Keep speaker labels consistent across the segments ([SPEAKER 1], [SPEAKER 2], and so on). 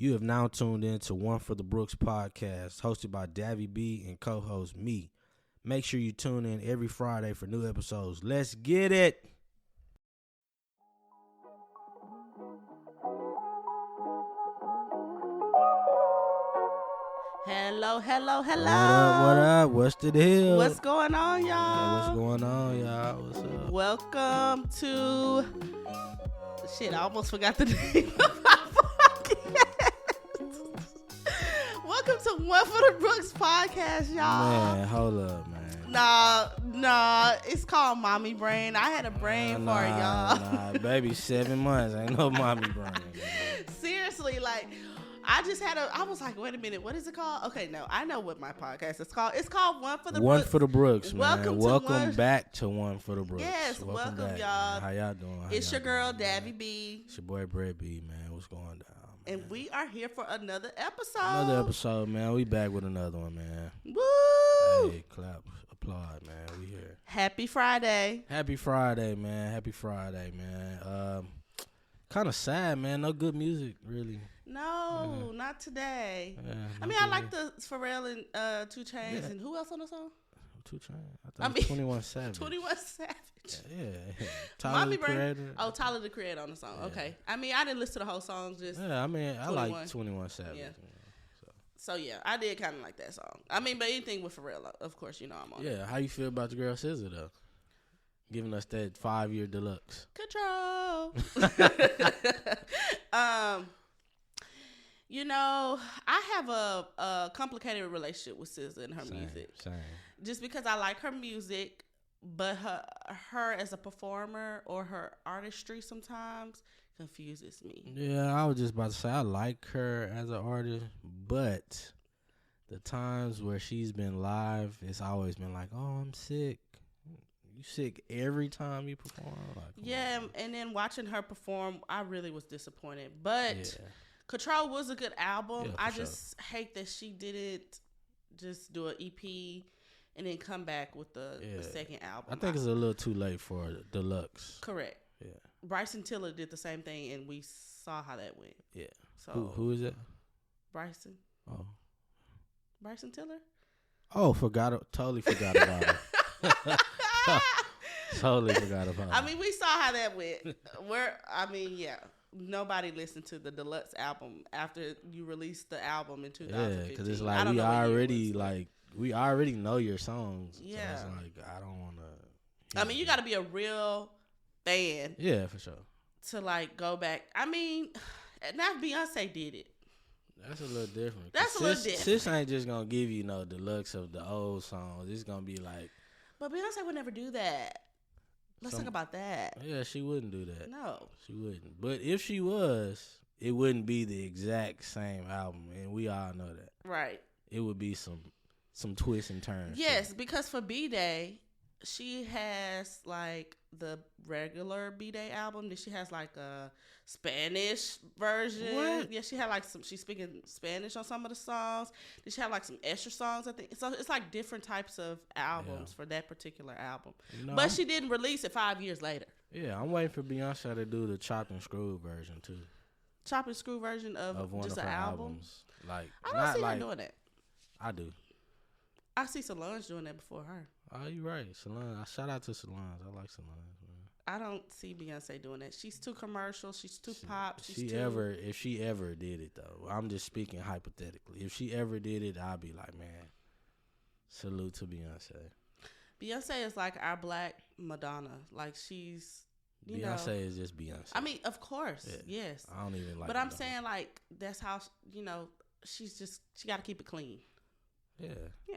[SPEAKER 1] You have now tuned in to One for the Brooks podcast, hosted by Davi B and co-host me. Make sure you tune in every Friday for new episodes. Let's get it.
[SPEAKER 2] Hello.
[SPEAKER 1] What up? What's the deal?
[SPEAKER 2] What's going on, y'all?
[SPEAKER 1] Yeah, what's going on, y'all? What's up?
[SPEAKER 2] Welcome to... Shit, I almost forgot the name of our podcast. Welcome to One for the Brooks podcast, y'all.
[SPEAKER 1] Man, hold up, man.
[SPEAKER 2] Nah, it's called Mommy Brain. I had a brain for y'all.
[SPEAKER 1] Nah, baby, 7 months. Ain't no mommy brain.
[SPEAKER 2] Seriously, like... I was like, wait a minute, what is it called? Okay, no, I know what my podcast is called. It's called One for the Brooks.
[SPEAKER 1] One for the Brooks, man. Welcome
[SPEAKER 2] to
[SPEAKER 1] back to One for the Brooks.
[SPEAKER 2] Yes, welcome
[SPEAKER 1] back,
[SPEAKER 2] y'all.
[SPEAKER 1] Man. How y'all doing?
[SPEAKER 2] It's your girl, Davi B.
[SPEAKER 1] It's your boy, Brett B, man. What's going down, man?
[SPEAKER 2] And we are here for another episode.
[SPEAKER 1] Another episode, man. We back with another one, man.
[SPEAKER 2] Woo!
[SPEAKER 1] Hey, clap, applaud, man. We here.
[SPEAKER 2] Happy Friday.
[SPEAKER 1] Happy Friday, man. Happy Friday, man. Kind of sad, man. No good music, really.
[SPEAKER 2] No, not today.
[SPEAKER 1] Yeah,
[SPEAKER 2] I mean, I like the Pharrell and 2 Chainz and who else on the song?
[SPEAKER 1] 2 Chainz. I thought 21 Savage.
[SPEAKER 2] 21 Savage.
[SPEAKER 1] Yeah. Tyler the Creator.
[SPEAKER 2] Oh, Tyler the Creator on the song. Yeah. Okay. I mean, I didn't listen to the whole song. Just
[SPEAKER 1] I mean, I like 21 Savage.
[SPEAKER 2] Yeah. So yeah, I did kind of like that song. I mean, but anything with Pharrell, of course, you know I'm on.
[SPEAKER 1] Yeah. How you feel about the girl SZA though? Giving us that 5-year deluxe.
[SPEAKER 2] Control. You know, I have a complicated relationship with SZA and her music.
[SPEAKER 1] Same.
[SPEAKER 2] Just because I like her music, but her as a performer or her artistry sometimes confuses me.
[SPEAKER 1] Yeah, I was just about to say I like her as an artist, but the times where she's been live, it's always been like, oh, I'm sick. You sick every time you perform? Like,
[SPEAKER 2] yeah, and then watching her perform, I really was disappointed. But Control was a good album.
[SPEAKER 1] Yeah,
[SPEAKER 2] I just hate that she didn't just do an EP and then come back with the second album.
[SPEAKER 1] I think it's a little too late for a deluxe.
[SPEAKER 2] Correct.
[SPEAKER 1] Yeah.
[SPEAKER 2] Bryson Tiller did the same thing, and we saw how that went.
[SPEAKER 1] Yeah.
[SPEAKER 2] So
[SPEAKER 1] who is it?
[SPEAKER 2] Bryson.
[SPEAKER 1] Oh.
[SPEAKER 2] Bryson Tiller?
[SPEAKER 1] Oh, totally forgot about it. Totally forgot about it.
[SPEAKER 2] I mean, we saw how that went. Nobody listened to the deluxe album after you released the album in 2015.
[SPEAKER 1] Yeah, because it's like we already know your songs.
[SPEAKER 2] Yeah.
[SPEAKER 1] So it's like I don't want to.
[SPEAKER 2] I mean, you got to be a real fan.
[SPEAKER 1] Yeah, for sure.
[SPEAKER 2] To like go back. I mean, now Beyonce did it.
[SPEAKER 1] That's a little different.
[SPEAKER 2] That's a little different.
[SPEAKER 1] Sis ain't just gonna give you no deluxe of the old songs. It's gonna be like.
[SPEAKER 2] But Beyonce would never do that. Let's talk about that.
[SPEAKER 1] Yeah, she wouldn't do that.
[SPEAKER 2] No.
[SPEAKER 1] She wouldn't. But if she was, it wouldn't be the exact same album, and we all know that.
[SPEAKER 2] Right.
[SPEAKER 1] It would be some twists and turns.
[SPEAKER 2] Yes, because for B-Day, she has like the regular B-Day album. Then she has like a Spanish version.
[SPEAKER 1] What?
[SPEAKER 2] Yeah, she had like she's speaking Spanish on some of the songs. Then she had like some extra songs, I think. So it's like different types of albums for that particular album. But she didn't release it 5 years later.
[SPEAKER 1] Yeah, I'm waiting for Beyonce to do the chopped and screwed version too.
[SPEAKER 2] Chopped and screwed version of
[SPEAKER 1] one
[SPEAKER 2] just
[SPEAKER 1] of
[SPEAKER 2] an
[SPEAKER 1] her
[SPEAKER 2] album?
[SPEAKER 1] albums. Like,
[SPEAKER 2] I
[SPEAKER 1] not
[SPEAKER 2] don't see
[SPEAKER 1] like,
[SPEAKER 2] her doing that.
[SPEAKER 1] I do.
[SPEAKER 2] I see Solange doing that before her.
[SPEAKER 1] Oh, you right. Solange. Shout out to Solange. I like Solange, man.
[SPEAKER 2] I don't see Beyonce doing that. She's too commercial. She's too pop.
[SPEAKER 1] If she ever did it though, I'm just speaking hypothetically. If she ever did it, I'd be like, man, salute to Beyonce.
[SPEAKER 2] Beyonce is like our black Madonna. Like she's,
[SPEAKER 1] Beyonce is just Beyonce.
[SPEAKER 2] I mean, of course, yes.
[SPEAKER 1] I don't even like.
[SPEAKER 2] But I'm saying like that's how she got to keep it clean.
[SPEAKER 1] Yeah.
[SPEAKER 2] Yeah.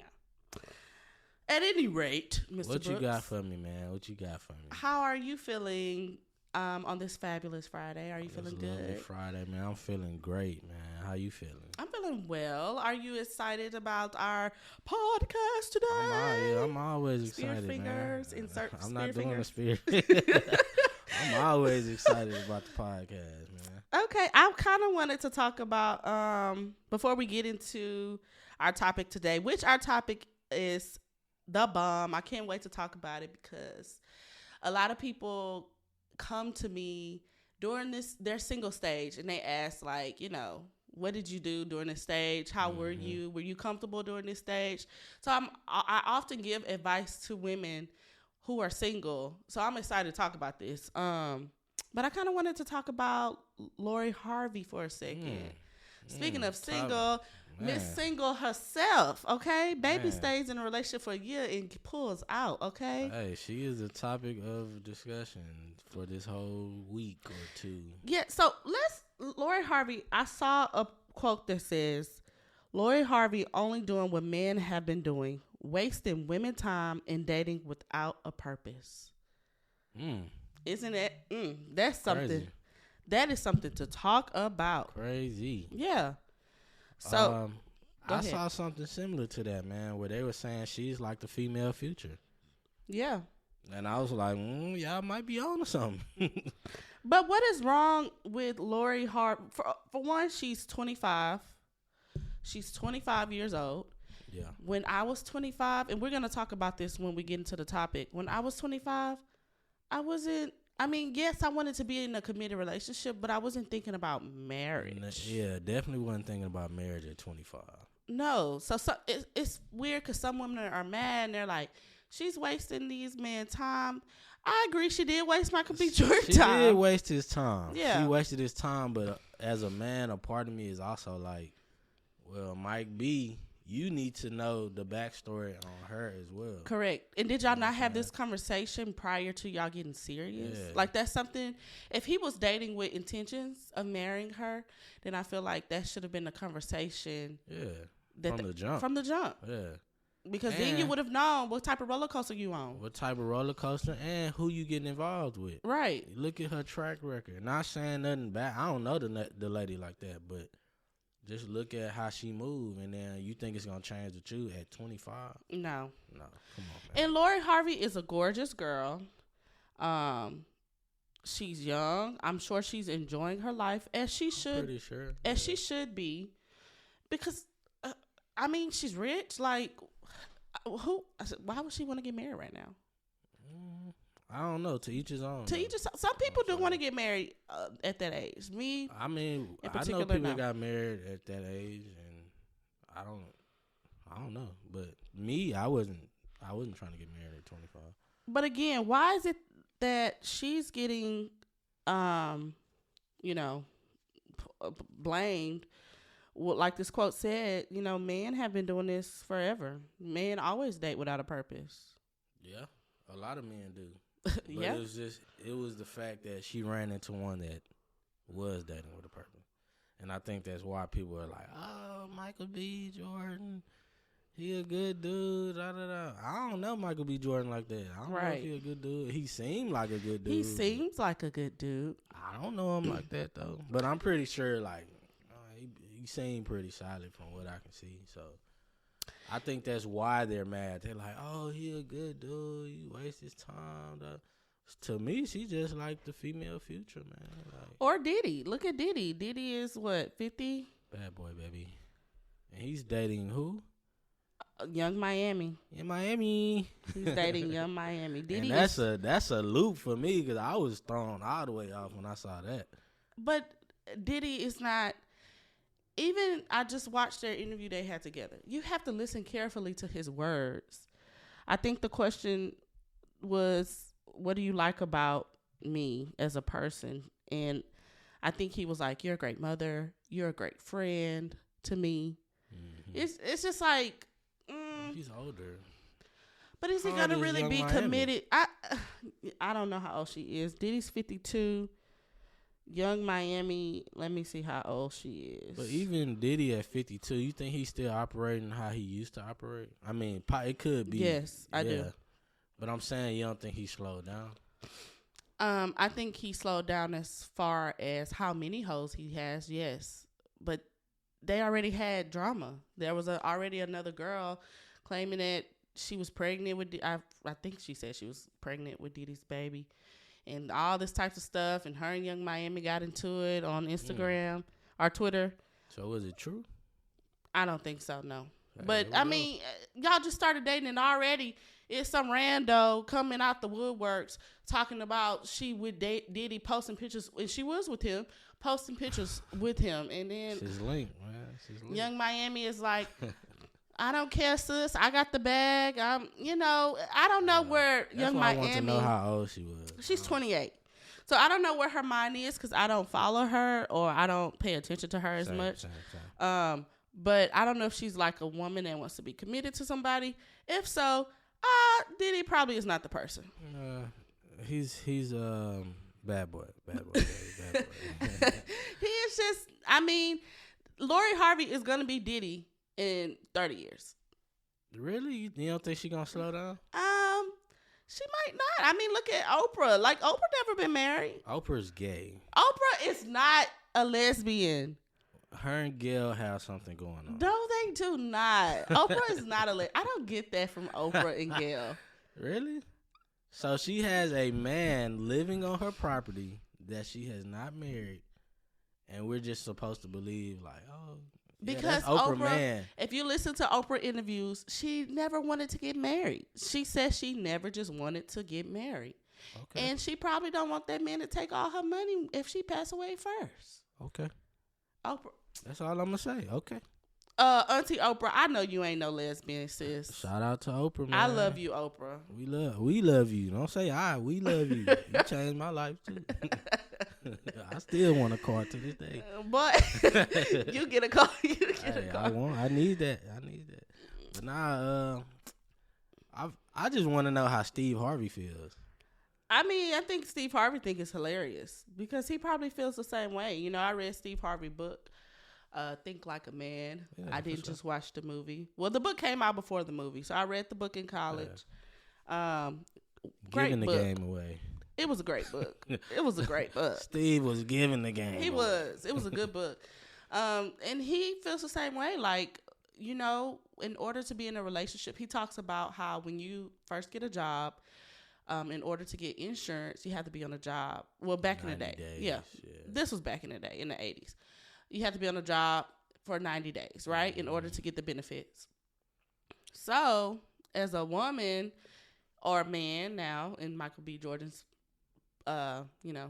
[SPEAKER 2] At any rate, Mr.
[SPEAKER 1] What
[SPEAKER 2] Brooks,
[SPEAKER 1] you got for me, man? What you got for me?
[SPEAKER 2] How are you feeling on this fabulous Friday? Are you feeling good?
[SPEAKER 1] Lovely Friday, man. I'm feeling great, man. How you feeling?
[SPEAKER 2] I'm feeling well. Are you excited about our podcast today?
[SPEAKER 1] I'm always excited,
[SPEAKER 2] spear fingers,
[SPEAKER 1] man.
[SPEAKER 2] Insert
[SPEAKER 1] I'm
[SPEAKER 2] spear
[SPEAKER 1] not doing
[SPEAKER 2] fingers.
[SPEAKER 1] a spear. I'm always excited about the podcast, man.
[SPEAKER 2] Okay, I kind of wanted to talk about before we get into our topic today, which our topic is the bomb. I can't wait to talk about it because a lot of people come to me during their single stage and they ask like, What did you do during this stage? How were you? Were you comfortable during this stage? So I often give advice to women who are single. So I'm excited to talk about this. But I kind of wanted to talk about Lori Harvey for a second. Speaking of single, Miss Single herself, okay? Baby stays in a relationship for a year and pulls out, okay?
[SPEAKER 1] Hey, she is a topic of discussion for this whole week or two.
[SPEAKER 2] Yeah, so Lori Harvey, I saw a quote that says, Lori Harvey only doing what men have been doing, wasting women time and dating without a purpose. Isn't it? That's something.
[SPEAKER 1] Crazy.
[SPEAKER 2] That is something to talk about.
[SPEAKER 1] Crazy.
[SPEAKER 2] Yeah. So
[SPEAKER 1] I saw something similar to that, man, where they were saying she's like the female future.
[SPEAKER 2] Yeah.
[SPEAKER 1] And I was like, y'all might be on to something.
[SPEAKER 2] But what is wrong with Lori Harvey? For one, she's 25. She's 25 years old.
[SPEAKER 1] Yeah.
[SPEAKER 2] When I was 25, and we're going to talk about this when we get into the topic. When I was 25, yes, I wanted to be in a committed relationship, but I wasn't thinking about marriage.
[SPEAKER 1] Yeah, definitely wasn't thinking about marriage at 25.
[SPEAKER 2] No. So it's weird because some women are mad and they're like, she's wasting these men time. I agree. She did waste Michael B. Jordan's time.
[SPEAKER 1] She did waste his time.
[SPEAKER 2] Yeah.
[SPEAKER 1] She wasted his time, but as a man, a part of me is also like, well, Mike B., you need to know the backstory on her as well.
[SPEAKER 2] Correct. And did y'all not have this conversation prior to y'all getting serious?
[SPEAKER 1] Yeah.
[SPEAKER 2] Like, that's something, if he was dating with intentions of marrying her, then I feel like that should have been a conversation.
[SPEAKER 1] Yeah. From the jump.
[SPEAKER 2] From the jump.
[SPEAKER 1] Yeah.
[SPEAKER 2] Because then you would have known what type of roller coaster you on.
[SPEAKER 1] What type of roller coaster and who you getting involved with.
[SPEAKER 2] Right.
[SPEAKER 1] Look at her track record. Not saying nothing bad. I don't know the lady like that, but just look at how she move, and then you think it's going to change with you at 25?
[SPEAKER 2] No.
[SPEAKER 1] Come on, man.
[SPEAKER 2] And Lori Harvey is a gorgeous girl. She's young. I'm sure she's enjoying her life, as she should.
[SPEAKER 1] Pretty sure.
[SPEAKER 2] As she should be. Because, she's rich. Like, why would she want to get married right now?
[SPEAKER 1] I don't know. To each his own.
[SPEAKER 2] To each his own. Some people do want to get married at that age. Me,
[SPEAKER 1] I know people got married at that age, and I don't know. But me, I wasn't trying to get married at 25.
[SPEAKER 2] But again, why is it that she's getting, blamed? Well, like this quote said, men have been doing this forever. Men always date without a purpose.
[SPEAKER 1] Yeah, a lot of men do. But
[SPEAKER 2] yeah.
[SPEAKER 1] It was the fact that she ran into one that was dating with a purpose. And I think that's why people are like, oh, Michael B. Jordan, he a good dude. Da, da, da. I don't know Michael B. Jordan like that. I don't know if he a good dude. He seemed like a good dude.
[SPEAKER 2] He seems like a good dude.
[SPEAKER 1] I don't know him like that, though. But I'm pretty sure, like, he seemed pretty solid from what I can see. So I think that's why they're mad. They're like, oh, he a good dude. You waste his time. To me, she just like the female future, man. Like,
[SPEAKER 2] or Diddy. Look at Diddy. Diddy is what, 50?
[SPEAKER 1] Bad boy, baby. And he's dating who?
[SPEAKER 2] Young Miami.
[SPEAKER 1] In Miami.
[SPEAKER 2] He's dating Young Miami. Diddy.
[SPEAKER 1] And that's a loop for me because I was thrown all the way off when I saw that.
[SPEAKER 2] But Diddy is not. Even I just watched their interview they had together. You have to listen carefully to his words. I think the question was, what do you like about me as a person? And I think he was like, you're a great mother. You're a great friend to me. Mm-hmm. It's just like.
[SPEAKER 1] He's older.
[SPEAKER 2] But is he going to really be committed? I don't know how old she is. Diddy's 52. Young Miami, let me see how old she is.
[SPEAKER 1] But even Diddy at 52, you think he's still operating how he used to operate? I mean, it could be.
[SPEAKER 2] Yes, I do.
[SPEAKER 1] But I'm saying you don't think he slowed down?
[SPEAKER 2] I think he slowed down as far as how many hoes he has, yes. But they already had drama. There was already another girl claiming that she was pregnant with, I think she said she was pregnant with Diddy's baby. And all this types of stuff, and her and Young Miami got into it on Instagram or Twitter.
[SPEAKER 1] So was it true?
[SPEAKER 2] I don't think so, no. But, y'all just started dating, and already it's some rando coming out the woodworks talking about she with Diddy posting pictures, and she was with him, posting pictures with him, and then
[SPEAKER 1] She's linked, man. She's linked.
[SPEAKER 2] Young Miami is like, I don't care, sis. I got the bag. I don't know where
[SPEAKER 1] That's
[SPEAKER 2] Young
[SPEAKER 1] why
[SPEAKER 2] Miami.
[SPEAKER 1] I want to know how old she was.
[SPEAKER 2] She's 28. So I don't know where her mind is because I don't follow her or I don't pay attention to her as much. Same. But I don't know if she's like a woman that wants to be committed to somebody. If so, Diddy probably is not the person.
[SPEAKER 1] He's bad boy. Bad boy.
[SPEAKER 2] He is just, I mean, Lori Harvey is going to be Diddy in 30 years.
[SPEAKER 1] Really? You don't think she going to slow down?
[SPEAKER 2] She might not. I mean, look at Oprah. Like, Oprah never been married.
[SPEAKER 1] Oprah's gay.
[SPEAKER 2] Oprah is not a lesbian.
[SPEAKER 1] Her and Gail have something going on.
[SPEAKER 2] No, they do not. Oprah is not a lesbian. I don't get that from Oprah and Gail.
[SPEAKER 1] Really? So she has a man living on her property that she has not married, and we're just supposed to believe, like, oh, yeah,
[SPEAKER 2] because
[SPEAKER 1] that's Oprah, man.
[SPEAKER 2] If you listen to Oprah interviews, she never wanted to get married. She says she never just wanted to get married. Okay. And she probably don't want that man to take all her money if she pass away first.
[SPEAKER 1] Okay.
[SPEAKER 2] Oprah.
[SPEAKER 1] That's all I'm going to say. Okay.
[SPEAKER 2] Auntie Oprah, I know you ain't no lesbian, sis.
[SPEAKER 1] Shout out to Oprah, man.
[SPEAKER 2] I love you, Oprah.
[SPEAKER 1] We love you. Don't say I. We love you. You changed my life, too. I still want a car to this day.
[SPEAKER 2] But you get a car.
[SPEAKER 1] I need that. But nah, I just want to know how Steve Harvey feels.
[SPEAKER 2] I mean, I think Steve Harvey think it's hilarious because he probably feels the same way. You know, I read Steve Harvey's book, Think Like a Man. Yeah, I didn't just watch the movie. Well, the book came out before the movie, so I read the book in college. Yeah.
[SPEAKER 1] Giving the game away.
[SPEAKER 2] It was a great book. It was a great book.
[SPEAKER 1] Steve was giving the game.
[SPEAKER 2] He was. It was a good book. And he feels the same way. Like, you know, in order to be in a relationship, he talks about how when you first get a job, in order to get insurance, you have to be on a job. Well, back in the day.
[SPEAKER 1] Days,
[SPEAKER 2] yeah. This was back in the day, in the 80s. You have to be on a job for 90 days, right, in order to get the benefits. So, as a woman or a man now, in Michael B. Jordan's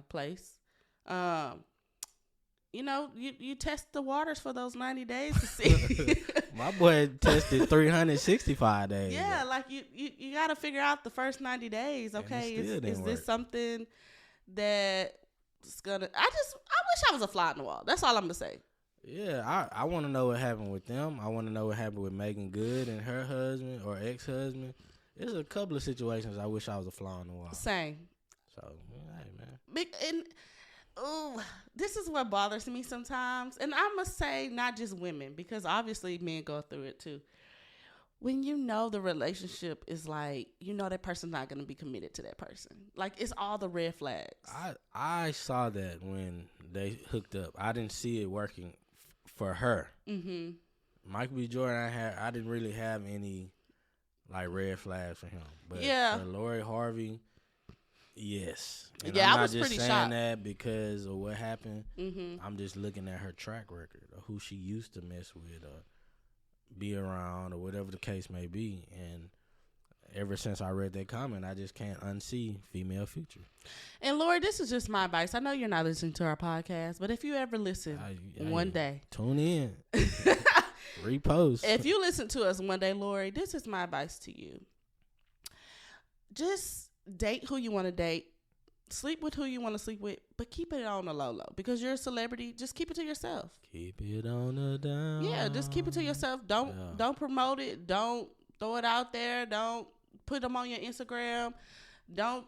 [SPEAKER 2] place, you test the waters for those 90 days to see.
[SPEAKER 1] My boy tested 365 days.
[SPEAKER 2] Yeah, like you got to figure out the first 90 days. Okay, is this something that's gonna? I wish I was a fly on the wall. That's all I'm gonna say.
[SPEAKER 1] Yeah, I want to know what happened with them. I want to know what happened with Megan Good and her husband or ex-husband. There's a couple of situations I wish I was a fly on the wall.
[SPEAKER 2] Same.
[SPEAKER 1] So, hey, man.
[SPEAKER 2] This is what bothers me sometimes. And I must say, not just women, because obviously men go through it too. When you know the relationship is like, you know that person's not going to be committed to that person. Like, it's all the red flags.
[SPEAKER 1] I saw that when they hooked up. I didn't see it working for her. Mm-hmm. Michael B. Jordan, I didn't really have any, like, red flags for him. But for Lori Harvey, yes. And I'm not just saying that because of what happened. Mm-hmm. I'm just looking at her track record of who she used to mess with or be around or whatever the case may be. And ever since I read that comment, I just can't unsee female future. And
[SPEAKER 2] Lord, this is just my advice. I know you're not listening to our podcast, but if you ever listen one day,
[SPEAKER 1] tune in, repost.
[SPEAKER 2] If you listen to us one day, Lori, this is my advice to you. Just date who you want to date, sleep with who you want to sleep with, but keep it on the low because you're a celebrity. Just keep it to yourself.
[SPEAKER 1] Keep it on the down.
[SPEAKER 2] Yeah, just keep it to yourself. Don't promote it. Don't throw it out there. Don't put them on your Instagram. Don't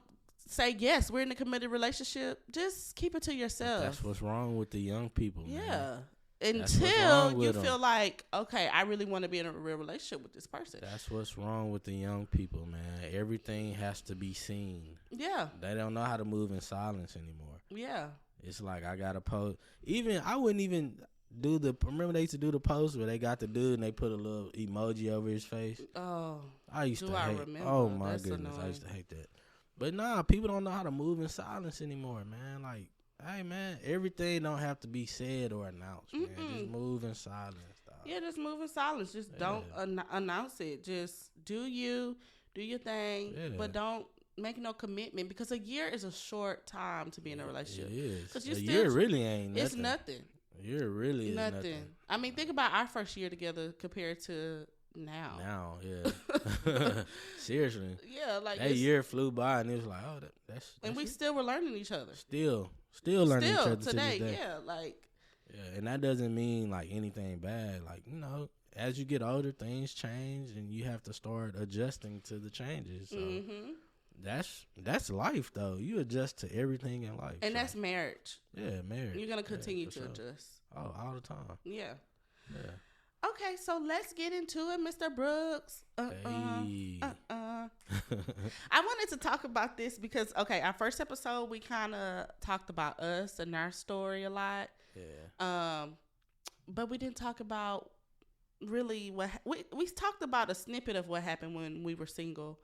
[SPEAKER 2] say, yes, we're in a committed relationship. Just keep it to yourself.
[SPEAKER 1] That's what's wrong with the young people, man.
[SPEAKER 2] Yeah. Until you feel like, okay, I really want to be in a real relationship with this person.
[SPEAKER 1] That's what's wrong with the young people, man. Everything has to be seen.
[SPEAKER 2] Yeah.
[SPEAKER 1] They don't know how to move in silence anymore.
[SPEAKER 2] Yeah.
[SPEAKER 1] It's like I got to post. I wouldn't even remember they used to do the post where they got the dude and they put a little emoji over his face?
[SPEAKER 2] Oh.
[SPEAKER 1] I used to hate.
[SPEAKER 2] Remember?
[SPEAKER 1] Oh, my
[SPEAKER 2] That's
[SPEAKER 1] goodness.
[SPEAKER 2] annoying.
[SPEAKER 1] I used to hate that. But nah, people don't know how to move in silence anymore, man. Like, hey, man, everything don't have to be said or announced, man. Just move in silence, dog.
[SPEAKER 2] Yeah, just move in silence. Just don't announce it. Just do your thing, but don't make no commitment, because a year is a short time to be in a relationship.
[SPEAKER 1] It is.
[SPEAKER 2] Because
[SPEAKER 1] a year really ain't nothing.
[SPEAKER 2] It's nothing.
[SPEAKER 1] A year really is nothing.
[SPEAKER 2] I mean, think about our first year together compared to now.
[SPEAKER 1] Now, yeah. Seriously.
[SPEAKER 2] Yeah, like
[SPEAKER 1] that year flew by, and it was like, oh, that's
[SPEAKER 2] and we
[SPEAKER 1] it.
[SPEAKER 2] still were learning each other.
[SPEAKER 1] Still learning each other
[SPEAKER 2] today.
[SPEAKER 1] To this day.
[SPEAKER 2] Yeah, like.
[SPEAKER 1] Yeah, and that doesn't mean like anything bad. Like, you know, as you get older, things change, and you have to start adjusting to the changes. So that's life, though. You adjust to everything in life,
[SPEAKER 2] and that's marriage.
[SPEAKER 1] Yeah, marriage.
[SPEAKER 2] You're gonna continue to adjust.
[SPEAKER 1] Oh, all the time.
[SPEAKER 2] Yeah.
[SPEAKER 1] Yeah.
[SPEAKER 2] Okay, so let's get into it, Mr. Brooks.
[SPEAKER 1] Hey.
[SPEAKER 2] I wanted to talk about this because, okay, our first episode, we kind of talked about us and our story a lot.
[SPEAKER 1] Yeah.
[SPEAKER 2] But we didn't talk about really what we talked about a snippet of what happened when we were single.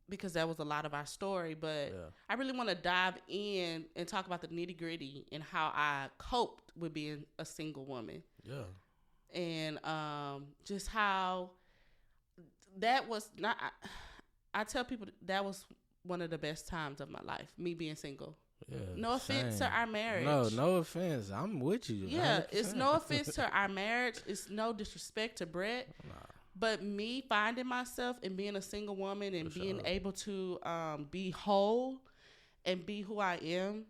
[SPEAKER 2] Because that was a lot of our story, but I really want to dive in and talk about the nitty gritty and how I coped with being a single woman.
[SPEAKER 1] Yeah.
[SPEAKER 2] And just how that was not. I tell people that was one of the best times of my life, me being single.
[SPEAKER 1] Yeah,
[SPEAKER 2] no offense to our marriage.
[SPEAKER 1] No offense. I'm with you.
[SPEAKER 2] Yeah,
[SPEAKER 1] 100%.
[SPEAKER 2] It's no offense to our marriage. It's no disrespect to Brett.
[SPEAKER 1] Nah.
[SPEAKER 2] But me finding myself and being a single woman and being able to be whole and be who I am,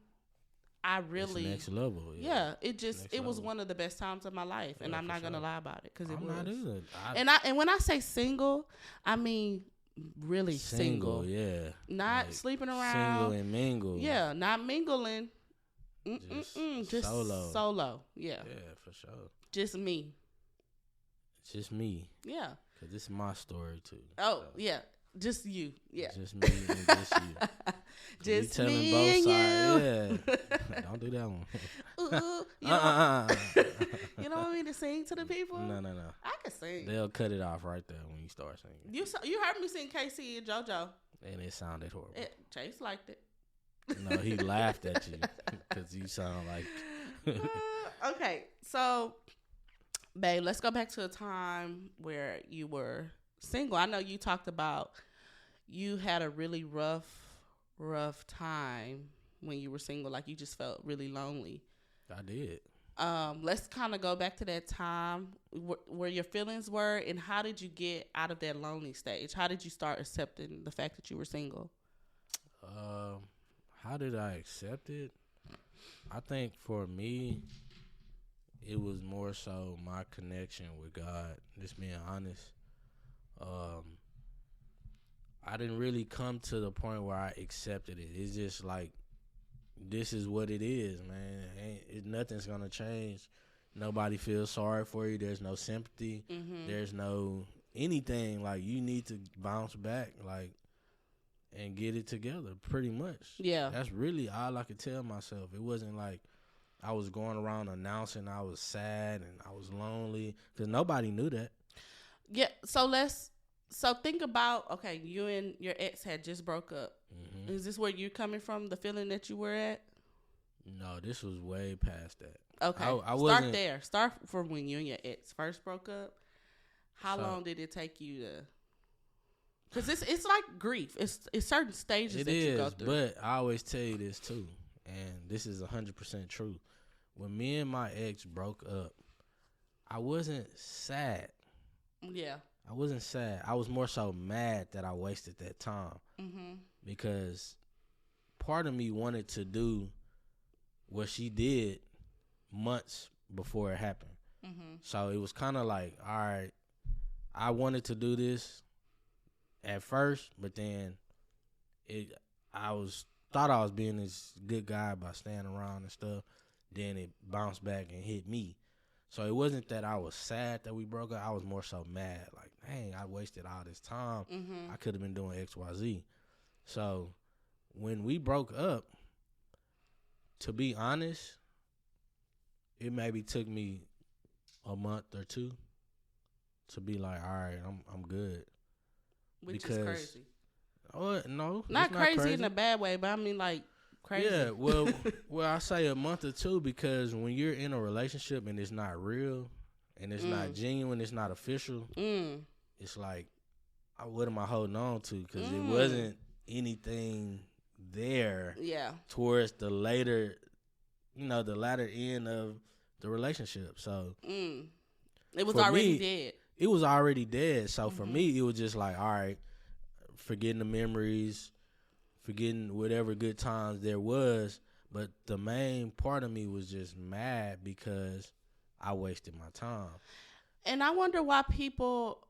[SPEAKER 2] I really
[SPEAKER 1] it's next level.
[SPEAKER 2] Yeah, it was one of the best times of my life, and I'm not gonna lie about it because it was.
[SPEAKER 1] Not either.
[SPEAKER 2] And when I say single, I mean really single.
[SPEAKER 1] Yeah,
[SPEAKER 2] not like sleeping around.
[SPEAKER 1] Single and mingle.
[SPEAKER 2] Yeah, not mingling. Just solo. Yeah.
[SPEAKER 1] Yeah, for sure.
[SPEAKER 2] Just me.
[SPEAKER 1] It's just me.
[SPEAKER 2] Yeah.
[SPEAKER 1] Because this is my story too.
[SPEAKER 2] Oh, so. Yeah. Just you. Yeah.
[SPEAKER 1] Just me and just you.
[SPEAKER 2] Just
[SPEAKER 1] telling
[SPEAKER 2] me
[SPEAKER 1] both
[SPEAKER 2] and
[SPEAKER 1] sides.
[SPEAKER 2] you.
[SPEAKER 1] Yeah. Don't do that one.
[SPEAKER 2] Ooh, you don't want me to sing to the people?
[SPEAKER 1] No.
[SPEAKER 2] I can sing.
[SPEAKER 1] They'll cut it off right there when you start singing.
[SPEAKER 2] You heard me sing KC and JoJo.
[SPEAKER 1] And it sounded horrible.
[SPEAKER 2] Chase liked it.
[SPEAKER 1] No, he laughed at you because you sound like...
[SPEAKER 2] Okay, so... Babe, let's go back to a time where you were single. I know you talked about you had a really rough time when you were single. Like, you just felt really lonely.
[SPEAKER 1] I did.
[SPEAKER 2] Let's kind of go back to that time where your feelings were, and how did you get out of that lonely stage? How did you start accepting the fact that you were single?
[SPEAKER 1] How did I accept it? I think for me... it was more so my connection with God, just being honest. I didn't really come to the point where I accepted it. It's just like, this is what it is, man. Nothing's going to change. Nobody feels sorry for you. There's no sympathy. Mm-hmm. There's no anything. Like, you need to bounce back, like, and get it together, pretty much.
[SPEAKER 2] Yeah.
[SPEAKER 1] That's really all I could tell myself. It wasn't like I was going around announcing I was sad and I was lonely, because nobody knew that.
[SPEAKER 2] Yeah, so think about, okay, you and your ex had just broke up. Mm-hmm. Is this where you're coming from, the feeling that you were at?
[SPEAKER 1] No, this was way past that.
[SPEAKER 2] Okay, I start there. Start from when you and your ex first broke up. How long did it take you to... Because it's like grief. It's certain stages that you go through.
[SPEAKER 1] But I always tell you this too, and this is 100% true. When me and my ex broke up, I wasn't sad.
[SPEAKER 2] Yeah.
[SPEAKER 1] I wasn't sad. I was more so mad that I wasted that time. Mm-hmm. Because part of me wanted to do what she did months before it happened. Mm-hmm. So it was kind of like, all right, I wanted to do this at first, but then thought I was being this good guy by staying around and stuff. Then it bounced back and hit me. So it wasn't that I was sad that we broke up. I was more so mad. Like, dang, I wasted all this time. Mm-hmm. I could have been doing X, Y, Z. So when we broke up, to be honest, it maybe took me a month or two to be like, all right, I'm good.
[SPEAKER 2] Which is crazy.
[SPEAKER 1] Oh, no.
[SPEAKER 2] Not crazy in a bad way, but I mean like crazy.
[SPEAKER 1] Yeah, well, I say a month or two, because when you're in a relationship and it's not real and it's not genuine, it's not official, it's like, what am I holding on to? Because it wasn't anything there.
[SPEAKER 2] Yeah.
[SPEAKER 1] Towards the later, the latter end of the relationship. So
[SPEAKER 2] it was already dead.
[SPEAKER 1] It was already dead. So for me, it was just like, all right, forgetting the memories, forgetting whatever good times there was. But the main part of me was just mad because I wasted my time.
[SPEAKER 2] And I wonder why people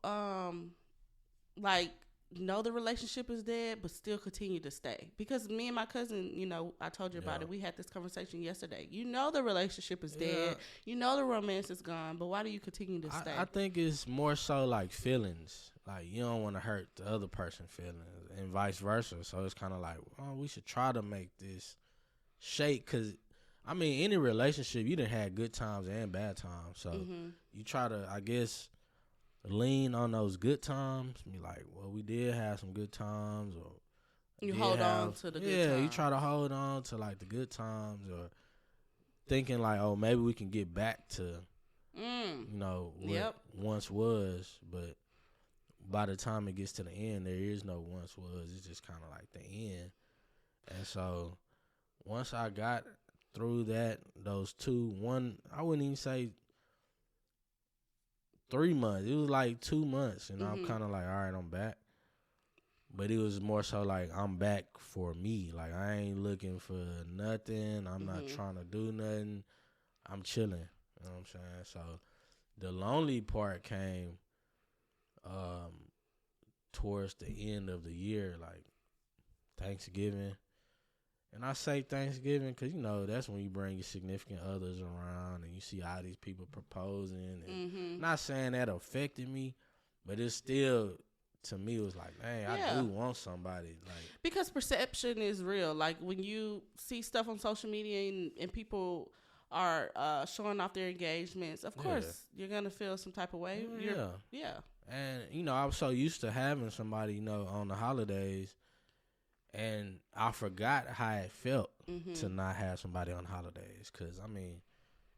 [SPEAKER 2] know the relationship is dead but still continue to stay. Because me and my cousin, I told you about it. We had this conversation yesterday. The relationship is dead. The romance is gone, but why do you continue to stay?
[SPEAKER 1] I think it's more so like feelings. Like you don't want to hurt the other person's feelings and vice versa. So it's kind of like, oh, we should try to make this shake. Because, any relationship, you done had good times and bad times. So you try to, I guess, lean on those good times. Be like, well, we did have some good times, or
[SPEAKER 2] you hold on to the good times.
[SPEAKER 1] Yeah, you try to hold on to like the good times, or thinking like, oh, maybe we can get back to, what once was. But by the time it gets to the end, there is no once was. It's just kind of like the end. And so once I got through those I wouldn't even say 3 months. It was like 2 months, and I'm kind of like, all right, I'm back. But it was more so like I'm back for me. Like I ain't looking for nothing. I'm not trying to do nothing. I'm chilling. You know what I'm saying? So the lonely part came towards the end of the year, like Thanksgiving. And I say Thanksgiving because, that's when you bring your significant others around and you see all these people proposing. And not saying that affected me, but it's still, to me, it was like, man, I do want somebody.
[SPEAKER 2] Because perception is real. Like when you see stuff on social media and people are showing off their engagements, of course, you're going to feel some type of way. Yeah.
[SPEAKER 1] And, I was so used to having somebody, on the holidays. And I forgot how it felt to not have somebody on holidays. Because,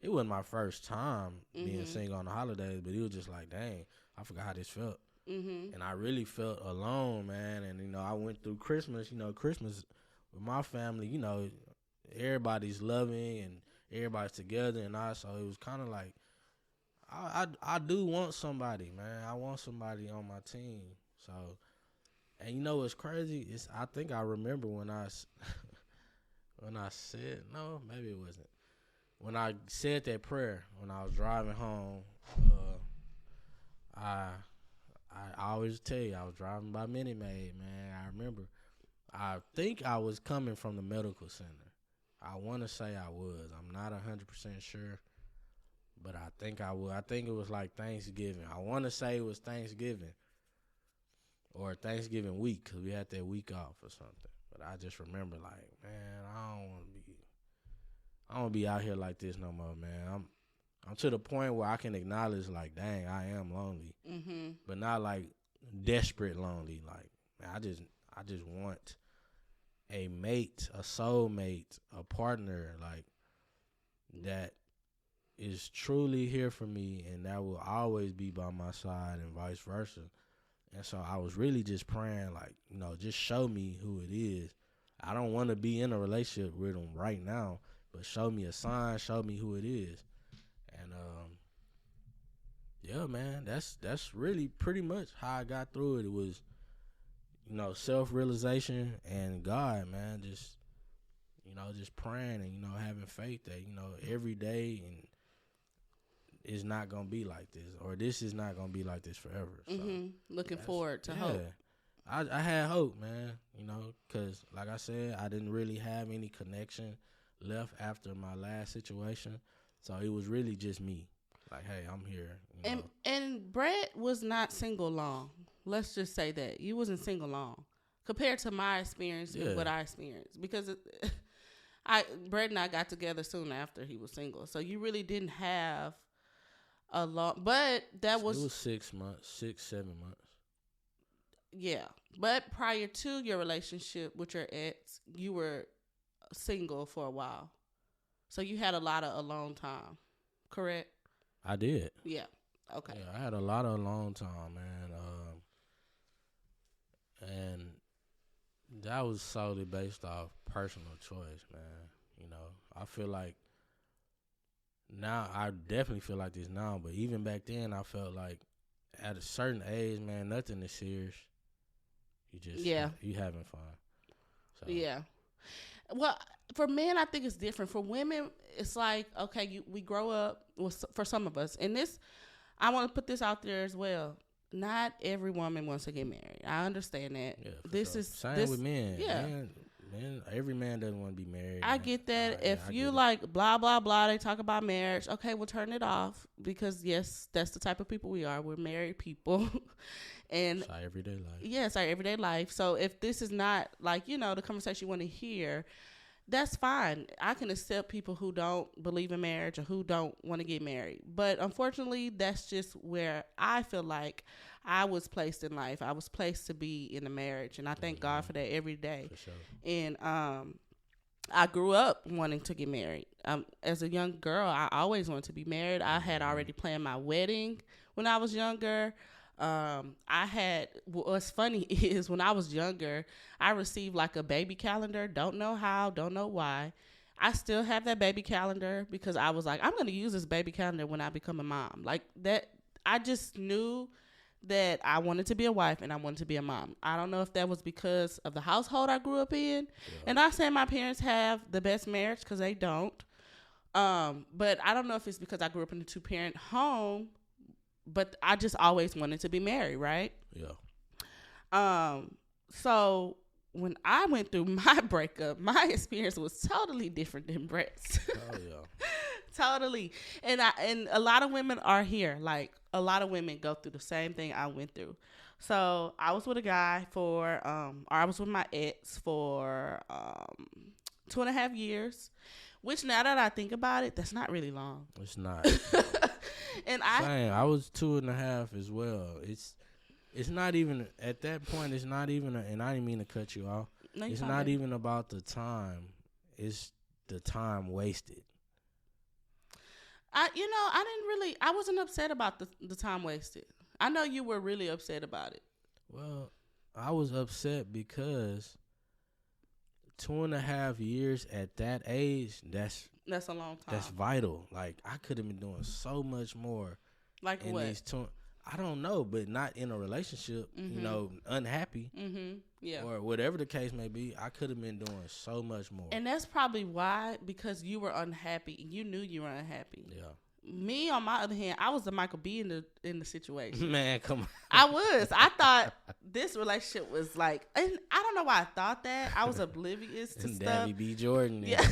[SPEAKER 1] it wasn't my first time being single on the holidays, but it was just like, dang, I forgot how this felt. And I really felt alone, man. And, I went through Christmas, Christmas with my family, everybody's loving and everybody's together. And so it was kind of like, I do want somebody, man. I want somebody on my team. So... And what's crazy is I think I remember when I said, no, maybe it wasn't. When I said that prayer, when I was driving home, I always tell you, I was driving by Minute Maid, man. I remember. I think I was coming from the medical center. I want to say I was. I'm not 100% sure, but I think I was. I think it was like Thanksgiving. I want to say it was Thanksgiving. Or Thanksgiving week, because we had that week off or something. But I just remember, like, man, I don't want to be out here like this no more, man. I'm to the point where I can acknowledge, like, dang, I am lonely, but not like desperate lonely. Like, man, I just want a mate, a soulmate, a partner, like that is truly here for me, and that will always be by my side, and vice versa. And so I was really just praying, like, just show me who it is. I don't want to be in a relationship with them right now, but show me a sign, show me who it is. And, yeah, man, that's really pretty much how I got through it. It was, self-realization and God, man, just praying and, having faith that, every day and it's not going to be like this, or this is not going to be like this forever. So
[SPEAKER 2] looking forward to hope.
[SPEAKER 1] I had hope, man, because like I said, I didn't really have any connection left after my last situation. So it was really just me. Like, hey, I'm here.
[SPEAKER 2] And Brett was not single long. Let's just say that. You wasn't single long compared to my experience and what I experienced. Because Brett and I got together soon after he was single. So you really didn't have a long, but that was...
[SPEAKER 1] It was 6 months, 7 months.
[SPEAKER 2] Yeah. But prior to your relationship with your ex, you were single for a while. So you had a lot of alone time, correct?
[SPEAKER 1] I did.
[SPEAKER 2] Yeah. Okay.
[SPEAKER 1] Yeah, I had a lot of alone time, man. And that was solely based off personal choice, man. You know, I feel like now, I definitely feel like this now, but even back then, I felt like at a certain age, man, nothing is serious. You just, you having fun. So.
[SPEAKER 2] Yeah. Well, for men, I think it's different. For women, it's like, okay, we grow up, for some of us, and this, I want to put this out there as well. Not every woman wants to get married. I understand that.
[SPEAKER 1] Yeah,
[SPEAKER 2] this
[SPEAKER 1] sure.
[SPEAKER 2] is
[SPEAKER 1] same with men.
[SPEAKER 2] Yeah.
[SPEAKER 1] Man, every man doesn't want to be married.
[SPEAKER 2] I get that. If you like blah, blah, blah, they talk about marriage. Okay, we'll turn it off because, yes, that's the type of people we are. We're married people. And
[SPEAKER 1] it's our everyday life.
[SPEAKER 2] Yeah, it's our everyday life. So if this is not like, the conversation you want to hear, that's fine. I can accept people who don't believe in marriage or who don't want to get married. But unfortunately, that's just where I feel like I was placed in life. I was placed to be in a marriage, and I thank God for that every day.
[SPEAKER 1] For sure.
[SPEAKER 2] And I grew up wanting to get married. As a young girl, I always wanted to be married. I had already planned my wedding when I was younger. What's funny is when I was younger, I received like a baby calendar. Don't know how, don't know why. I still have that baby calendar because I was like, I'm going to use this baby calendar when I become a mom. Like that, I just knew that I wanted to be a wife and I wanted to be a mom. I don't know if that was because of the household I grew up in. Yeah. And I say my parents have the best marriage because they don't. But I don't know if it's because I grew up in a 2-parent home. But I just always wanted to be married, right?
[SPEAKER 1] Yeah.
[SPEAKER 2] So when I went through my breakup, my experience was totally different than Brett's.
[SPEAKER 1] Oh yeah.
[SPEAKER 2] Totally. And a lot of women are here. Like a lot of women go through the same thing I went through. So I was with a guy or I was with my ex for 2.5 years. Which now that I think about it, that's not really long.
[SPEAKER 1] It's not.
[SPEAKER 2] And
[SPEAKER 1] I was 2.5 as well. It's not even at that point. It's not even. And I didn't mean to cut you off.
[SPEAKER 2] No,
[SPEAKER 1] it's not even about the time. It's the time wasted.
[SPEAKER 2] I wasn't upset about the time wasted. I know you were really upset about it.
[SPEAKER 1] Well, I was upset because 2.5 years at that age, that's
[SPEAKER 2] a long time.
[SPEAKER 1] That's vital. Like, I could have been doing so much more.
[SPEAKER 2] Like
[SPEAKER 1] in
[SPEAKER 2] what?
[SPEAKER 1] I don't know, but not in a relationship, unhappy.
[SPEAKER 2] Mm-hmm. Yeah.
[SPEAKER 1] Or whatever the case may be, I could have been doing so much more.
[SPEAKER 2] And that's probably why, because you were unhappy. You knew you were unhappy.
[SPEAKER 1] Yeah.
[SPEAKER 2] Me, on my other hand, I was the Michael B in the situation.
[SPEAKER 1] Man, come on.
[SPEAKER 2] I was. I thought this relationship was like, and I don't know why I thought that. I was oblivious to stuff.
[SPEAKER 1] Davi B. Jordan.
[SPEAKER 2] Yeah.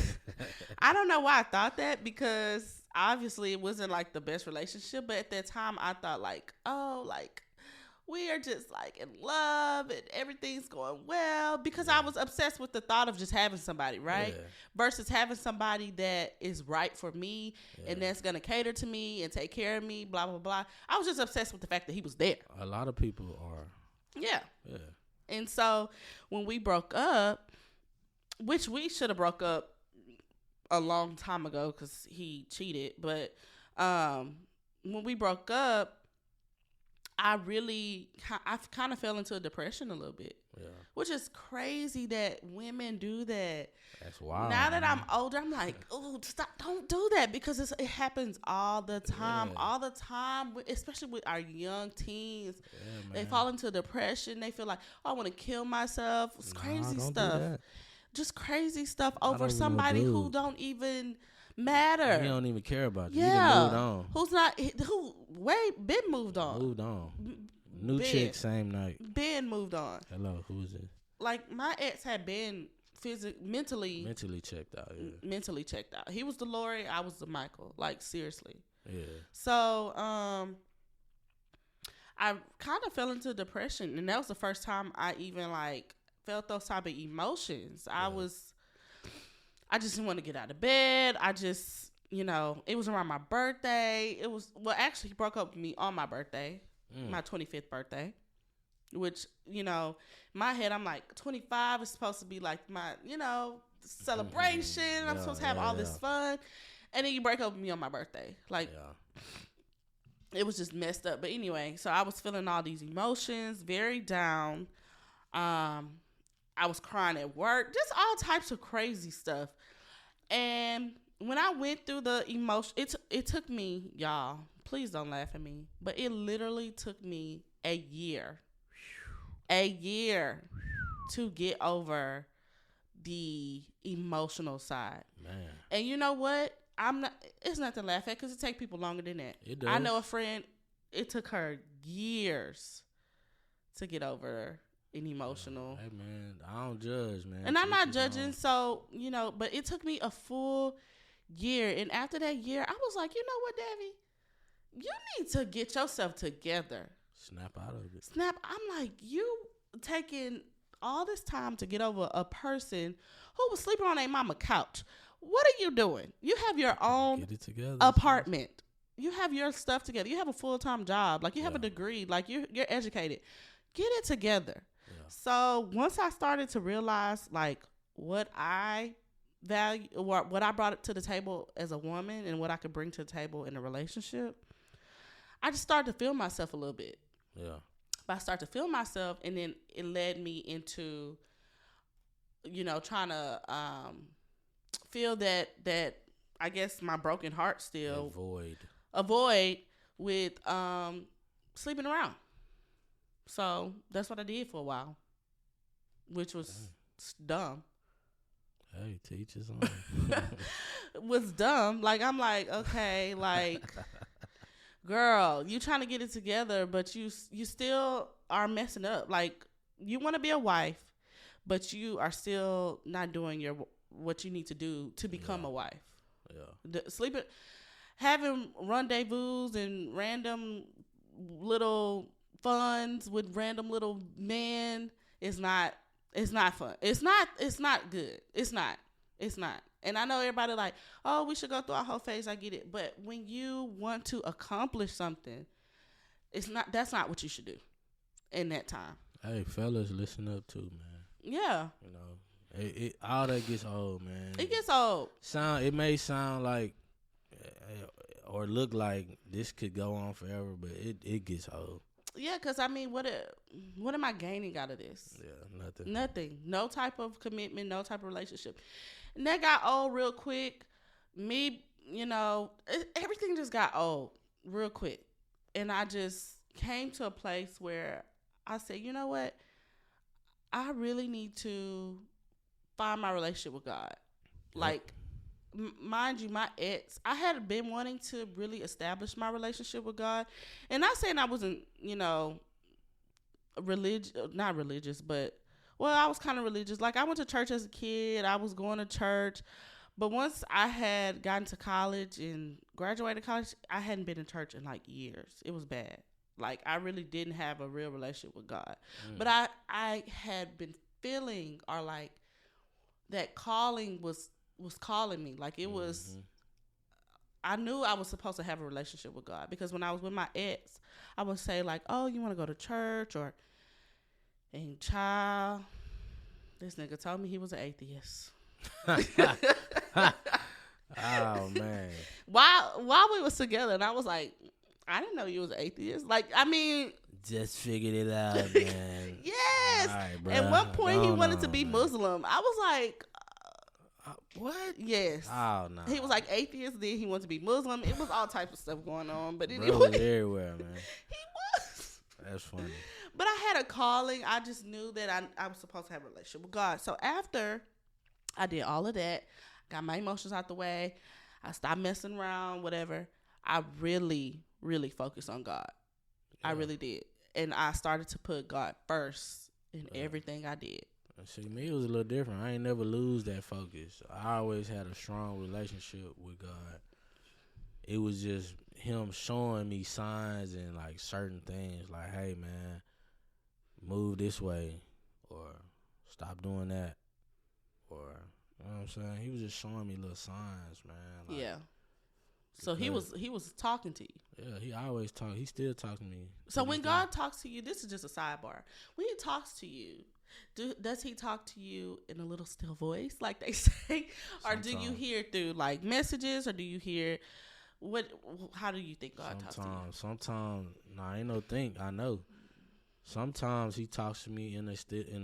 [SPEAKER 2] I don't know why I thought that because obviously it wasn't like the best relationship, but at that time I thought like, oh, like we are just like in love and everything's going well because I was obsessed with the thought of just having somebody, right? Yeah. Versus having somebody that is right for me and that's going to cater to me and take care of me, blah, blah, blah. I was just obsessed with the fact that he was there.
[SPEAKER 1] A lot of people are.
[SPEAKER 2] Yeah.
[SPEAKER 1] Yeah.
[SPEAKER 2] And so when we broke up, which we should have broke up a long time ago because he cheated, but when we broke up, I kind of fell into a depression a little bit.
[SPEAKER 1] Yeah.
[SPEAKER 2] Which is crazy that women do that.
[SPEAKER 1] That's wild.
[SPEAKER 2] Now that I'm older, I'm like, oh, stop! Don't do that because it happens all the time, especially with our young teens. Yeah, they fall into depression. They feel like, oh, I want to kill myself. It's crazy stuff. Just crazy stuff over somebody who don't even matter.
[SPEAKER 1] He don't even care about you.
[SPEAKER 2] Yeah.
[SPEAKER 1] He done moved on.
[SPEAKER 2] Ben moved on.
[SPEAKER 1] Moved on. New chick, same night.
[SPEAKER 2] Ben moved on.
[SPEAKER 1] Hello, who is it?
[SPEAKER 2] Like, my ex had been mentally
[SPEAKER 1] checked out. Yeah.
[SPEAKER 2] Mentally checked out. He was the Lori, I was the Michael. Like, seriously.
[SPEAKER 1] Yeah.
[SPEAKER 2] So, I kind of fell into depression, and that was the first time I even like felt those type of emotions. I just didn't want to get out of bed. I just, it was around my birthday. Actually, he broke up with me on my birthday, my 25th birthday, which, my head, I'm like, 25 is supposed to be like my, celebration. I'm supposed to have all this fun. And then you break up with me on my birthday. Like, it was just messed up. But anyway, so I was feeling all these emotions, very down. I was crying at work, just all types of crazy stuff. And when I went through the emotion, it took me, y'all, please don't laugh at me, but it literally took me a year to get over the emotional side.
[SPEAKER 1] Man.
[SPEAKER 2] And you know what? It's nothing to laugh at because it takes people longer than that.
[SPEAKER 1] It does.
[SPEAKER 2] I know a friend, it took her years to get over an emotional.
[SPEAKER 1] Hey, man, I don't judge, man.
[SPEAKER 2] And I'm not judging, so, but it took me a full year. And after that year, I was like, you know what, Davi? You need to get yourself together.
[SPEAKER 1] Snap out of it.
[SPEAKER 2] I'm like, you taking all this time to get over a person who was sleeping on their mama couch. What are you doing? You have your own
[SPEAKER 1] Get it together,
[SPEAKER 2] apartment. You have your stuff together. You have a full-time job. Like, you have a degree. Like, you're educated. Get it together. Yeah. So once I started to realize, like, what I value, or what I brought to the table as a woman and what I could bring to the table in a relationship, I just started to feel myself a little bit.
[SPEAKER 1] Yeah.
[SPEAKER 2] But I started to feel myself, and then it led me into, trying to feel that I guess my broken heart still avoid with sleeping around. So that's what I did for a while, which was dumb.
[SPEAKER 1] Hey, teach us on.
[SPEAKER 2] Was dumb. Like, I'm like, okay, like, girl, you trying to get it together, but you still are messing up. Like, you want to be a wife, but you are still not doing what you need to do to become a wife. Yeah. Having rendezvous and random little funs with random little men is not. It's not fun. It's not good. It's not. And I know everybody like, oh, we should go through our whole phase. I get it. But when you want to accomplish something, that's not what you should do in that time.
[SPEAKER 1] Hey, fellas, listen up too, man.
[SPEAKER 2] Yeah.
[SPEAKER 1] It all that gets old, man.
[SPEAKER 2] It gets old.
[SPEAKER 1] It may sound like or look like this could go on forever, but it gets old.
[SPEAKER 2] Yeah, because, I mean, what am I gaining out of this?
[SPEAKER 1] Yeah, nothing.
[SPEAKER 2] Nothing. No type of commitment, no type of relationship. And that got old real quick. Me, everything just got old real quick. And I just came to a place where I said, you know what? I really need to find my relationship with God. Yep. Like, mind you, my ex, I had been wanting to really establish my relationship with God. And not saying I wasn't, not religious, but, well, I was kind of religious. Like, I went to church as a kid. I was going to church. But once I had gotten to college and graduated college, I hadn't been in church in, like, years. It was bad. Like, I really didn't have a real relationship with God. But I had been feeling, or, like, that calling was calling me. Like, it was, I knew I was supposed to have a relationship with God, because when I was with my ex, I would say, like, oh, you want to go to church? And child, this nigga told me he was an atheist.
[SPEAKER 1] Oh, man.
[SPEAKER 2] While we was together, and I was like, I didn't know you was an atheist. Like, I mean,
[SPEAKER 1] just figured it out, man.
[SPEAKER 2] Yes.
[SPEAKER 1] Right,
[SPEAKER 2] at one point, he wanted to be Muslim. I was like,
[SPEAKER 1] what?
[SPEAKER 2] Yes.
[SPEAKER 1] Oh, no.
[SPEAKER 2] He was like atheist, then he wanted to be Muslim. It was all types of stuff going on. But anyway.
[SPEAKER 1] Bro was everywhere, man.
[SPEAKER 2] He was.
[SPEAKER 1] That's funny.
[SPEAKER 2] But I had a calling. I just knew that I was supposed to have a relationship with God. So after I did all of that, got my emotions out the way, I stopped messing around, whatever, I really, really focused on God. Yeah. I really did. And I started to put God first in everything I did.
[SPEAKER 1] See, me, it was a little different. I ain't never lose that focus. I always had a strong relationship with God. It was just him showing me signs and, like, certain things. Like, hey, man, move this way, or stop doing that, or, you know what I'm saying? He was just showing me little signs, man. Like, yeah.
[SPEAKER 2] So he was talking to you.
[SPEAKER 1] Yeah, he always talk. He still talks to me.
[SPEAKER 2] So when God talks to you, this is just a sidebar. When he talks to you, does he talk to you in a little still voice, like they say? Or do you hear through, like, messages, or do you hear how do you think God talks to you?
[SPEAKER 1] Sometimes, ain't no think. I know. Sometimes he talks to me in a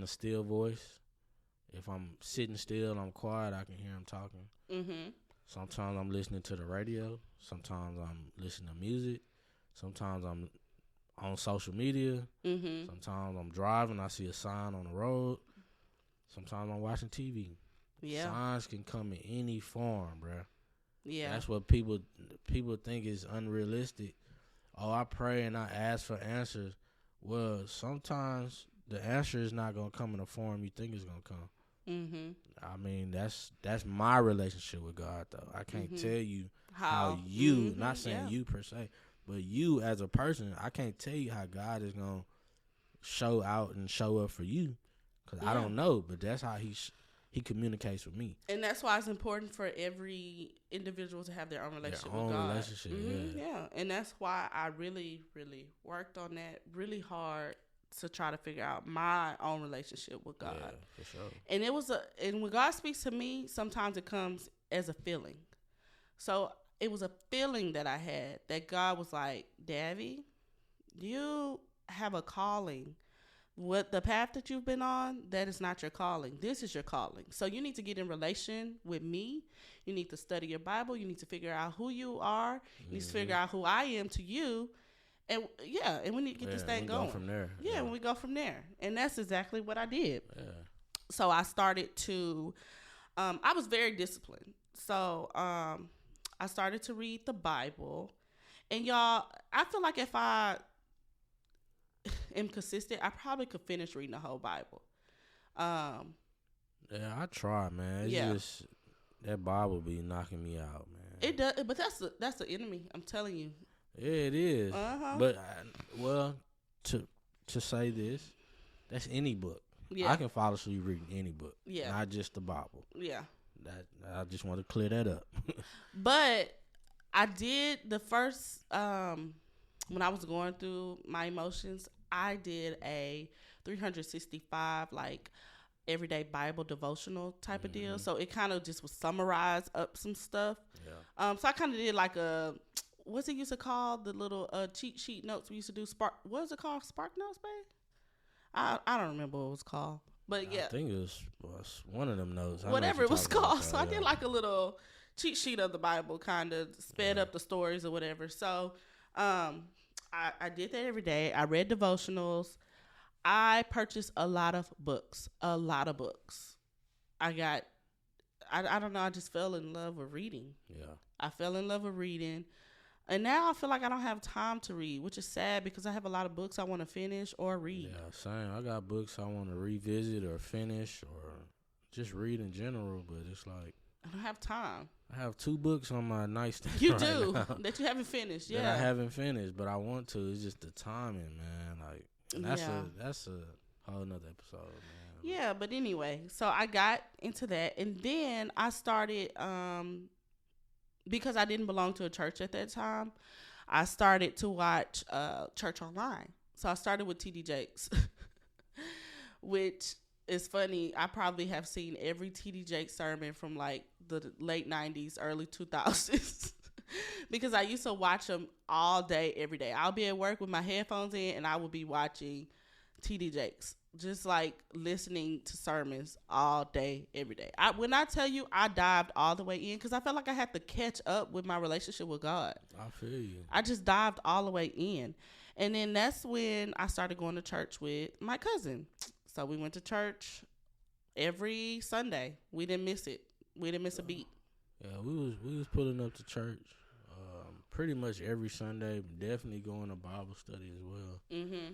[SPEAKER 1] still voice. If I'm sitting still and I'm quiet, I can hear him talking.
[SPEAKER 2] Mm-hmm.
[SPEAKER 1] Sometimes I'm listening to the radio. Sometimes I'm listening to music. Sometimes I'm on social media.
[SPEAKER 2] Mm-hmm.
[SPEAKER 1] Sometimes I'm driving. I see a sign on the road. Sometimes I'm watching TV.
[SPEAKER 2] Yeah.
[SPEAKER 1] Signs can come in any form, bruh.
[SPEAKER 2] Yeah.
[SPEAKER 1] That's what people think is unrealistic. Oh, I pray and I ask for answers. Well, sometimes the answer is not gonna come in the form you think it's gonna come.
[SPEAKER 2] Mm-hmm.
[SPEAKER 1] I mean, that's my relationship with God, though. I can't tell you how you,
[SPEAKER 2] Mm-hmm.
[SPEAKER 1] not saying you per se, but you as a person, I can't tell you how God is gonna show out and show up for you, because I don't know. But that's how he communicates with me.
[SPEAKER 2] And that's why it's important for every individual to have their own relationship with God.
[SPEAKER 1] Relationship,
[SPEAKER 2] yeah. And that's why I really, really worked on that really hard to try to figure out my own relationship with God.
[SPEAKER 1] Yeah, for sure.
[SPEAKER 2] And and when God speaks to me, sometimes it comes as a feeling. So it was a feeling that I had that God was like, Davi, you have a calling. What the path that you've been on, that is not your calling. This is your calling. So you need to get in relation with me. You need to study your Bible. You need to figure out who you are. You need to figure out who I am to you. And and we need to get this thing going.
[SPEAKER 1] Go from there.
[SPEAKER 2] Yeah, when we go from there. And that's exactly what I did.
[SPEAKER 1] Yeah.
[SPEAKER 2] So I started to, I was very disciplined. So I started to read the Bible. And y'all, I feel like if I am consistent, I probably could finish reading the whole Bible.
[SPEAKER 1] Yeah, I try, man. It's just that Bible be knocking me out, man.
[SPEAKER 2] It does, but that's the enemy. I'm telling you.
[SPEAKER 1] Yeah, it is.
[SPEAKER 2] Uh-huh.
[SPEAKER 1] But to say this, that's any book.
[SPEAKER 2] Yeah.
[SPEAKER 1] I can fall asleep reading any book.
[SPEAKER 2] Yeah.
[SPEAKER 1] Not just the Bible.
[SPEAKER 2] Yeah.
[SPEAKER 1] That I just want to clear that up.
[SPEAKER 2] But I did the first when I was going through my emotions, I did a 365 like everyday Bible devotional type of deal. So it kind of just was summarize up some stuff.
[SPEAKER 1] Yeah.
[SPEAKER 2] So I kind of did like a, what's it used to call, the little cheat sheet notes we used to do. What was it called? Spark Notes, babe? I don't remember what it was called. But yeah.
[SPEAKER 1] I think it was one of them notes.
[SPEAKER 2] Whatever it was called. So I did like a little cheat sheet of the Bible, kind of sped up the stories or whatever. So I did that every day. I read devotionals. I purchased a lot of books. I don't know, I just fell in love with reading.
[SPEAKER 1] Yeah.
[SPEAKER 2] I fell in love with reading. And now I feel like I don't have time to read, which is sad because I have a lot of books I want to finish or read.
[SPEAKER 1] Yeah, same. I got books I want to revisit or finish or just read in general, but it's like
[SPEAKER 2] I don't have time.
[SPEAKER 1] I have 2 books on my nightstand.
[SPEAKER 2] You
[SPEAKER 1] right
[SPEAKER 2] do
[SPEAKER 1] now
[SPEAKER 2] that you haven't finished. Yeah,
[SPEAKER 1] that I haven't finished, but I want to. It's just the timing, man. Like that's a whole nother episode, man.
[SPEAKER 2] Yeah, but anyway, so I got into that, and then I started because I didn't belong to a church at that time. I started to watch church online. So I started with TD Jakes, which is funny. I probably have seen every TD Jakes sermon from like the late 90s, early 2000s. Because I used to watch them all day, every day. I'll be at work with my headphones in and I will be watching TD Jakes. Just like listening to sermons all day, every day. When I tell you I dived all the way in because I felt like I had to catch up with my relationship with God.
[SPEAKER 1] I feel you.
[SPEAKER 2] I just dived all the way in. And then that's when I started going to church with my cousin. So we went to church every Sunday. We didn't miss it. We didn't miss a beat.
[SPEAKER 1] Yeah, we was pulling up to church pretty much every Sunday. Definitely going to Bible study as well.
[SPEAKER 2] Mm-hmm.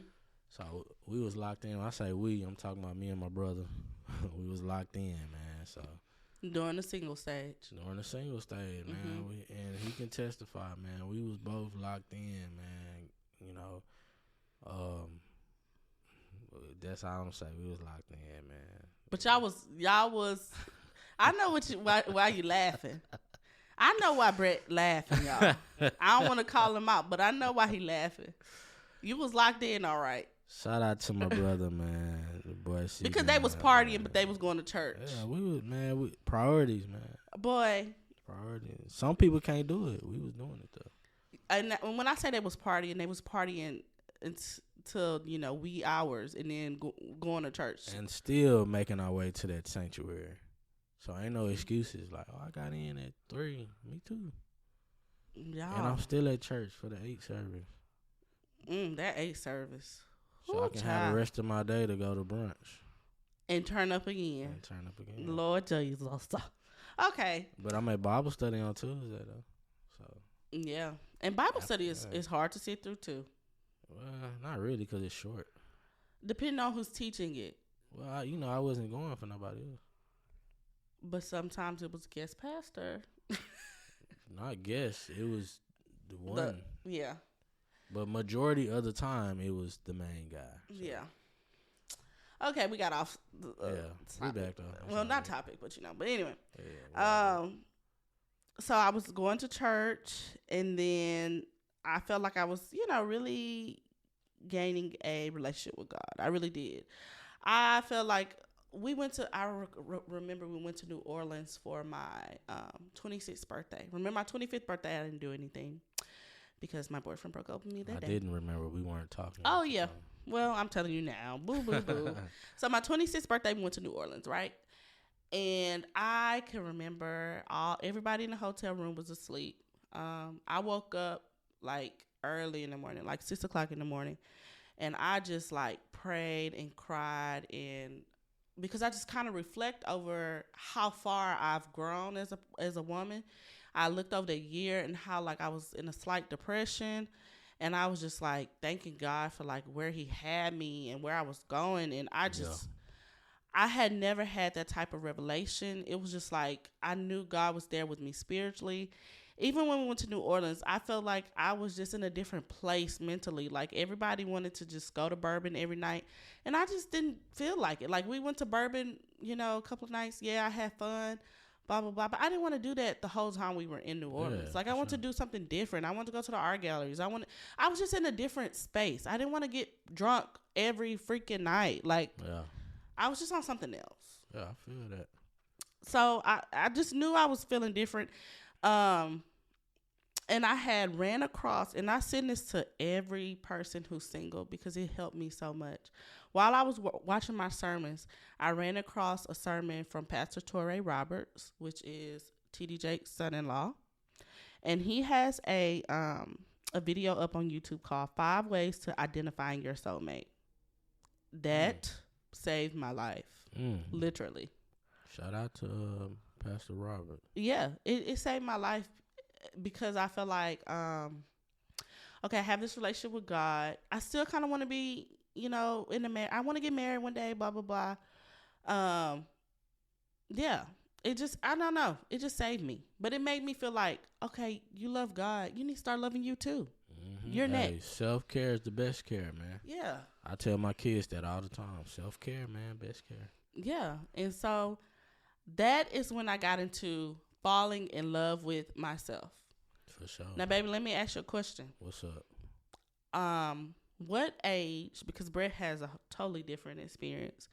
[SPEAKER 1] So we was locked in. When I say we, I'm talking about me and my brother. We was locked in, man. So
[SPEAKER 2] during the single stage,
[SPEAKER 1] man, and he can testify, man. We was both locked in, man. You know, that's how I'm saying we was locked in, man.
[SPEAKER 2] But y'all was. I know why you laughing. I know why Brett laughing, y'all. I don't want to call him out, but I know why he laughing. You was locked in, all right.
[SPEAKER 1] Shout out to my brother, man. The boy,
[SPEAKER 2] because they was partying, man. But they was going to church.
[SPEAKER 1] Yeah, we was, man. Priorities, man.
[SPEAKER 2] Boy.
[SPEAKER 1] Priorities. Some people can't do it. We was doing it, though.
[SPEAKER 2] And when I say they was partying till wee hours, and then going to church.
[SPEAKER 1] And still making our way to that sanctuary. So ain't no excuses like, oh, I got in at 3. Me too.
[SPEAKER 2] Yeah.
[SPEAKER 1] And I'm still at church for the 8 service.
[SPEAKER 2] That 8 service.
[SPEAKER 1] So I can have the rest of my day to go to brunch.
[SPEAKER 2] And turn up again. Lord Jesus. Okay.
[SPEAKER 1] But I'm at Bible study on Tuesday, though. So.
[SPEAKER 2] Yeah. And Bible study is hard to sit through, too.
[SPEAKER 1] Well, not really, because it's short.
[SPEAKER 2] Depending on who's teaching it.
[SPEAKER 1] Well, I wasn't going for nobody else.
[SPEAKER 2] But sometimes it was guest pastor.
[SPEAKER 1] Not guest. It was the one.
[SPEAKER 2] Yeah.
[SPEAKER 1] But majority of the time, it was the main guy. So.
[SPEAKER 2] Yeah. Okay, we got off.
[SPEAKER 1] We backed off.
[SPEAKER 2] Well, not topic, but But anyway. Yeah, so I was going to church, and then I felt like I was, really gaining a relationship with God. I really did. I felt like remember we went to New Orleans for my 26th birthday. Remember my 25th birthday, I didn't do anything because my boyfriend broke up with me that day.
[SPEAKER 1] I didn't remember. We weren't talking.
[SPEAKER 2] Oh, yeah. Well, I'm telling you now. Boo, boo, boo. So my 26th birthday, we went to New Orleans, right? And I can remember everybody in the hotel room was asleep. I woke up like early in the morning, like 6 o'clock in the morning. And I just like prayed and cried, and because I just kind of reflect over how far I've grown as a woman. I looked over the year and how like I was in a slight depression, and I was just like thanking God for like where he had me and where I was going. And I had never had that type of revelation. It was just like I knew God was there with me spiritually. Even when we went to New Orleans, I felt like I was just in a different place mentally. Like everybody wanted to just go to Bourbon every night, and I just didn't feel like it. Like we went to Bourbon, a couple of nights. Yeah, I had fun, blah, blah, blah. But I didn't want to do that the whole time we were in New Orleans. I want to do something different. I want to go to the art galleries. I was just in a different space. I didn't want to get drunk every freaking night. Like I was just on something else.
[SPEAKER 1] Yeah, I feel that.
[SPEAKER 2] So I just knew I was feeling different. And I had ran across, and I send this to every person who's single because it helped me so much. While I was watching my sermons, I ran across a sermon from Pastor Torrey Roberts, which is T.D. Jake's son-in-law. And he has a video up on YouTube called 5 Ways to Identifying Your Soulmate. That saved my life, literally.
[SPEAKER 1] Shout out to Pastor Robert.
[SPEAKER 2] Yeah, it saved my life because I feel like, okay, I have this relationship with God. I still kind of want to be, in the I want to get married one day, blah, blah, blah. Yeah, I don't know. It just saved me. But it made me feel like, okay, you love God. You need to start loving you too. Mm-hmm. You're next.
[SPEAKER 1] Self-care is the best care, man.
[SPEAKER 2] Yeah.
[SPEAKER 1] I tell my kids that all the time. Self-care, man, best care.
[SPEAKER 2] Yeah. And so that is when I got into falling in love with myself.
[SPEAKER 1] For sure.
[SPEAKER 2] Now, baby, let me ask you a question.
[SPEAKER 1] What's up?
[SPEAKER 2] What age, because Brett has a totally different experience,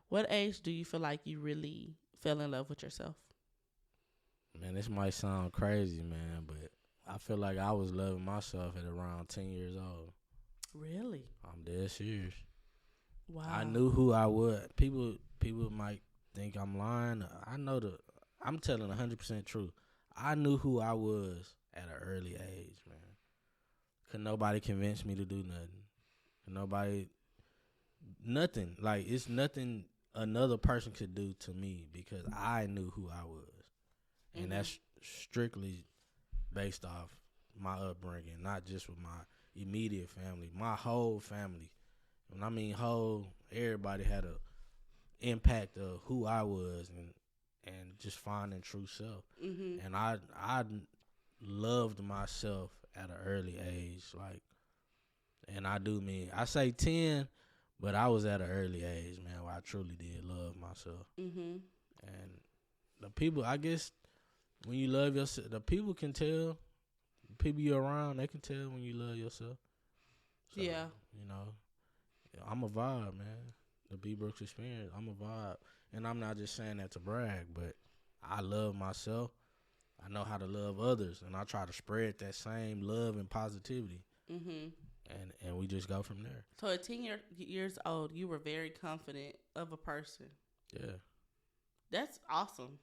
[SPEAKER 2] what age do you feel like you really fell in love with yourself?
[SPEAKER 1] Man, this might sound crazy, man, but I feel like I was loving myself at around 10 years old.
[SPEAKER 2] Really?
[SPEAKER 1] I'm dead serious.
[SPEAKER 2] Wow.
[SPEAKER 1] I knew who I was. People might think I'm lying. I'm telling 100% truth. I knew who I was at an early age, man. Could nobody convince me to do nothing. Nothing. Like, it's nothing another person could do to me because I knew who I was. And that's strictly based off my upbringing, not just with my immediate family, my whole family. When I mean whole, everybody had a impact of who I was and just finding true self. Mm-hmm. And I loved myself at an early age, like, and I do mean, I say 10, but I was at an early age, man, where I truly did love myself. Mm-hmm. And the people, I guess, when you love yourself, the people can tell, the people you're around, they can tell when you love yourself. So,
[SPEAKER 2] yeah.
[SPEAKER 1] I'm a vibe, man. The B. Brooks experience, I'm a vibe. And I'm not just saying that to brag, but I love myself. I know how to love others, and I try to spread that same love and positivity. Mm-hmm. and we just go from there.
[SPEAKER 2] So at 10 years old, you were very confident of a person.
[SPEAKER 1] Yeah.
[SPEAKER 2] That's awesome.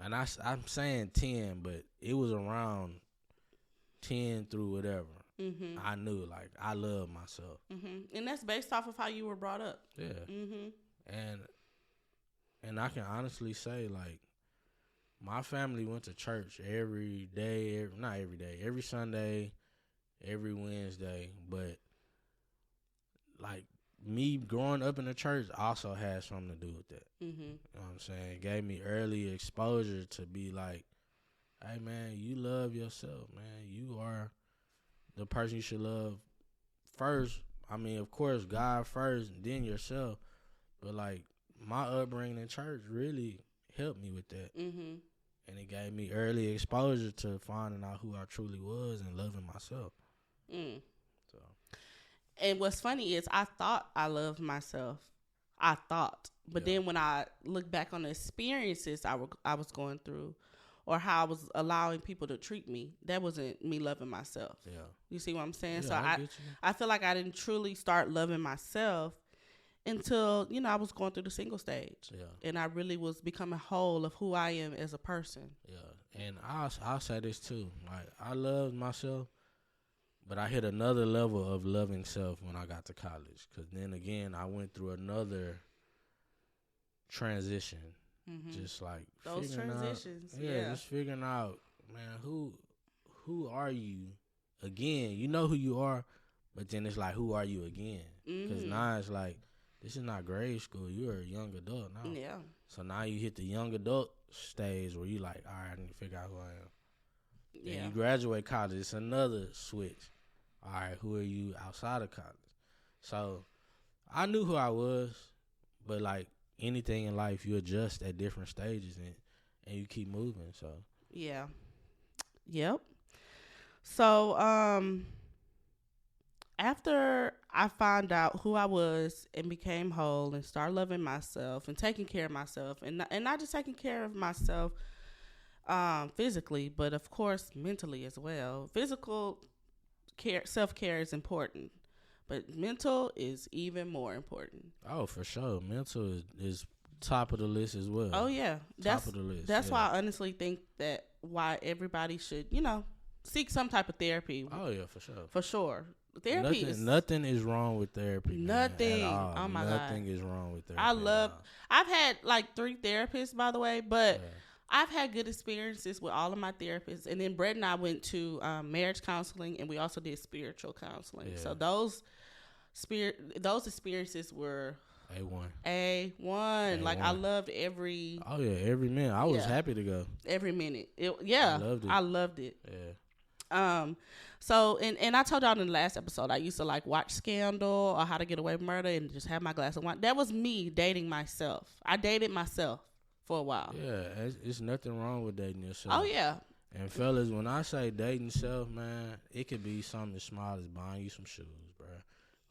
[SPEAKER 1] And I'm saying 10, but it was around 10 through whatever.
[SPEAKER 2] Mm-hmm.
[SPEAKER 1] I knew, like, I love myself.
[SPEAKER 2] Mm-hmm. And that's based off of how you were brought up.
[SPEAKER 1] Yeah.
[SPEAKER 2] Mm-hmm.
[SPEAKER 1] And I can honestly say, like, my family went to church every day, not every day, every Sunday, every Wednesday. But, like, me growing up in the church also had something to do with that.
[SPEAKER 2] Mm-hmm.
[SPEAKER 1] You know what I'm saying? It gave me early exposure to be like, hey, man, you love yourself, man. You are the person you should love first. I mean, of course, God first, and then yourself. But, like, my upbringing in church really helped me with that.
[SPEAKER 2] Mm-hmm.
[SPEAKER 1] And it gave me early exposure to finding out who I truly was and loving myself.
[SPEAKER 2] Mm.
[SPEAKER 1] So.
[SPEAKER 2] And what's funny is I thought I loved myself. I thought. But then when I look back on the experiences I was going through or how I was allowing people to treat me, that wasn't me loving myself. Yeah. You see what I'm saying?
[SPEAKER 1] Yeah,
[SPEAKER 2] so I feel like I didn't truly start loving myself until, I was going through the single stage. Yeah. And I really was becoming whole of who I am as a person.
[SPEAKER 1] Yeah. And I'll say this too. Like, I loved myself, but I hit another level of loving self when I got to college. Because then again, I went through another transition. Mm-hmm. Just like
[SPEAKER 2] those transitions.
[SPEAKER 1] Just figuring out, man, who are you again? You know who you are, but then it's like, who are you again? Because now it's like, this is not grade school. You're a young adult now. Yeah. So now you hit the young adult stage where you like, all right, I need to figure out who I am. Yeah. Then you graduate college. It's another switch. All right, who are you outside of college? So I knew who I was, but like anything in life, you adjust at different stages and you keep moving. So
[SPEAKER 2] yeah. Yep. So after I found out who I was and became whole and started loving myself and taking care of myself and not just taking care of myself physically, but of course mentally as well. Physical care, self-care is important, but mental is even more important.
[SPEAKER 1] Oh, for sure. Mental is top of the list as well.
[SPEAKER 2] Oh, yeah.
[SPEAKER 1] Top of the list.
[SPEAKER 2] That's why I honestly think that why everybody should, seek some type of therapy.
[SPEAKER 1] Oh, yeah, for sure.
[SPEAKER 2] For sure. Therapy
[SPEAKER 1] nothing is wrong with therapy.
[SPEAKER 2] Nothing.
[SPEAKER 1] Man, at all.
[SPEAKER 2] Oh my God.
[SPEAKER 1] Nothing is wrong with therapy.
[SPEAKER 2] I've had like 3 therapists, by the way, but I've had good experiences with all of my therapists. And then Brett and I went to marriage counseling, and we also did spiritual counseling. Yeah. So those experiences were A1. Like I loved every.
[SPEAKER 1] Oh yeah, every minute. I was happy to go.
[SPEAKER 2] Every minute. I loved it.
[SPEAKER 1] Yeah.
[SPEAKER 2] So and I told y'all in the last episode, I used to like watch Scandal or How to Get Away with Murder and just have my glass of wine. That was me dating myself. I dated myself for a while.
[SPEAKER 1] Yeah, it's nothing wrong with dating yourself.
[SPEAKER 2] Oh yeah.
[SPEAKER 1] And fellas, when I say dating self, man, it could be something as small as buying you some shoes, bro.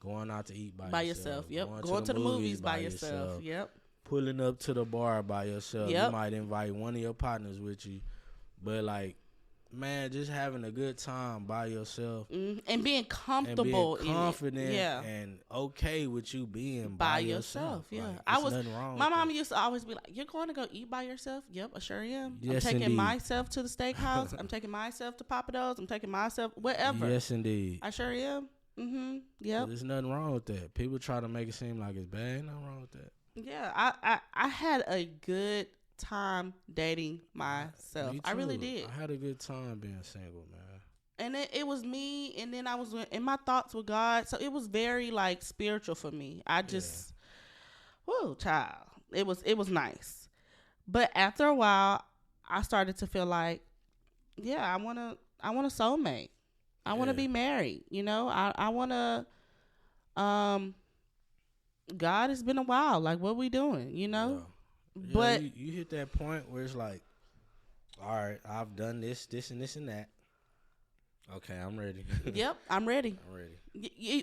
[SPEAKER 1] Going out to eat by yourself.
[SPEAKER 2] Yep. Going to the movies by yourself. Yep.
[SPEAKER 1] Pulling up to the bar by yourself. Yep. You might invite one of your partners with you, but like, man, just having a good time by yourself
[SPEAKER 2] and being comfortable,
[SPEAKER 1] and being confident, and okay with you being by yourself.
[SPEAKER 2] Yeah,
[SPEAKER 1] like, nothing wrong.
[SPEAKER 2] My mom used to always be like, "You're going to go eat by yourself?" Yep, I sure am.
[SPEAKER 1] Yes,
[SPEAKER 2] I'm taking
[SPEAKER 1] indeed.
[SPEAKER 2] myself to the steakhouse. I'm taking myself to Papa Do's. I'm taking myself wherever.
[SPEAKER 1] Yes, indeed.
[SPEAKER 2] I sure am. Yeah.
[SPEAKER 1] There's nothing wrong with that. People try to make it seem like it's bad. Nothing wrong with that.
[SPEAKER 2] Yeah, I had a good time dating myself. I really did.
[SPEAKER 1] I had a good time being single, man.
[SPEAKER 2] And it was me, and then I was in my thoughts with God. So it was very like spiritual for me. I just, whoa, child. It was nice. But after a while, I started to feel like, I want a soulmate. I want to be married. I want to. God, it's been a while. Like, what we doing?
[SPEAKER 1] Yeah,
[SPEAKER 2] but
[SPEAKER 1] you hit that point where it's like, all right, I've done this, and this, and that. Okay, I'm ready.
[SPEAKER 2] Yep, I'm ready.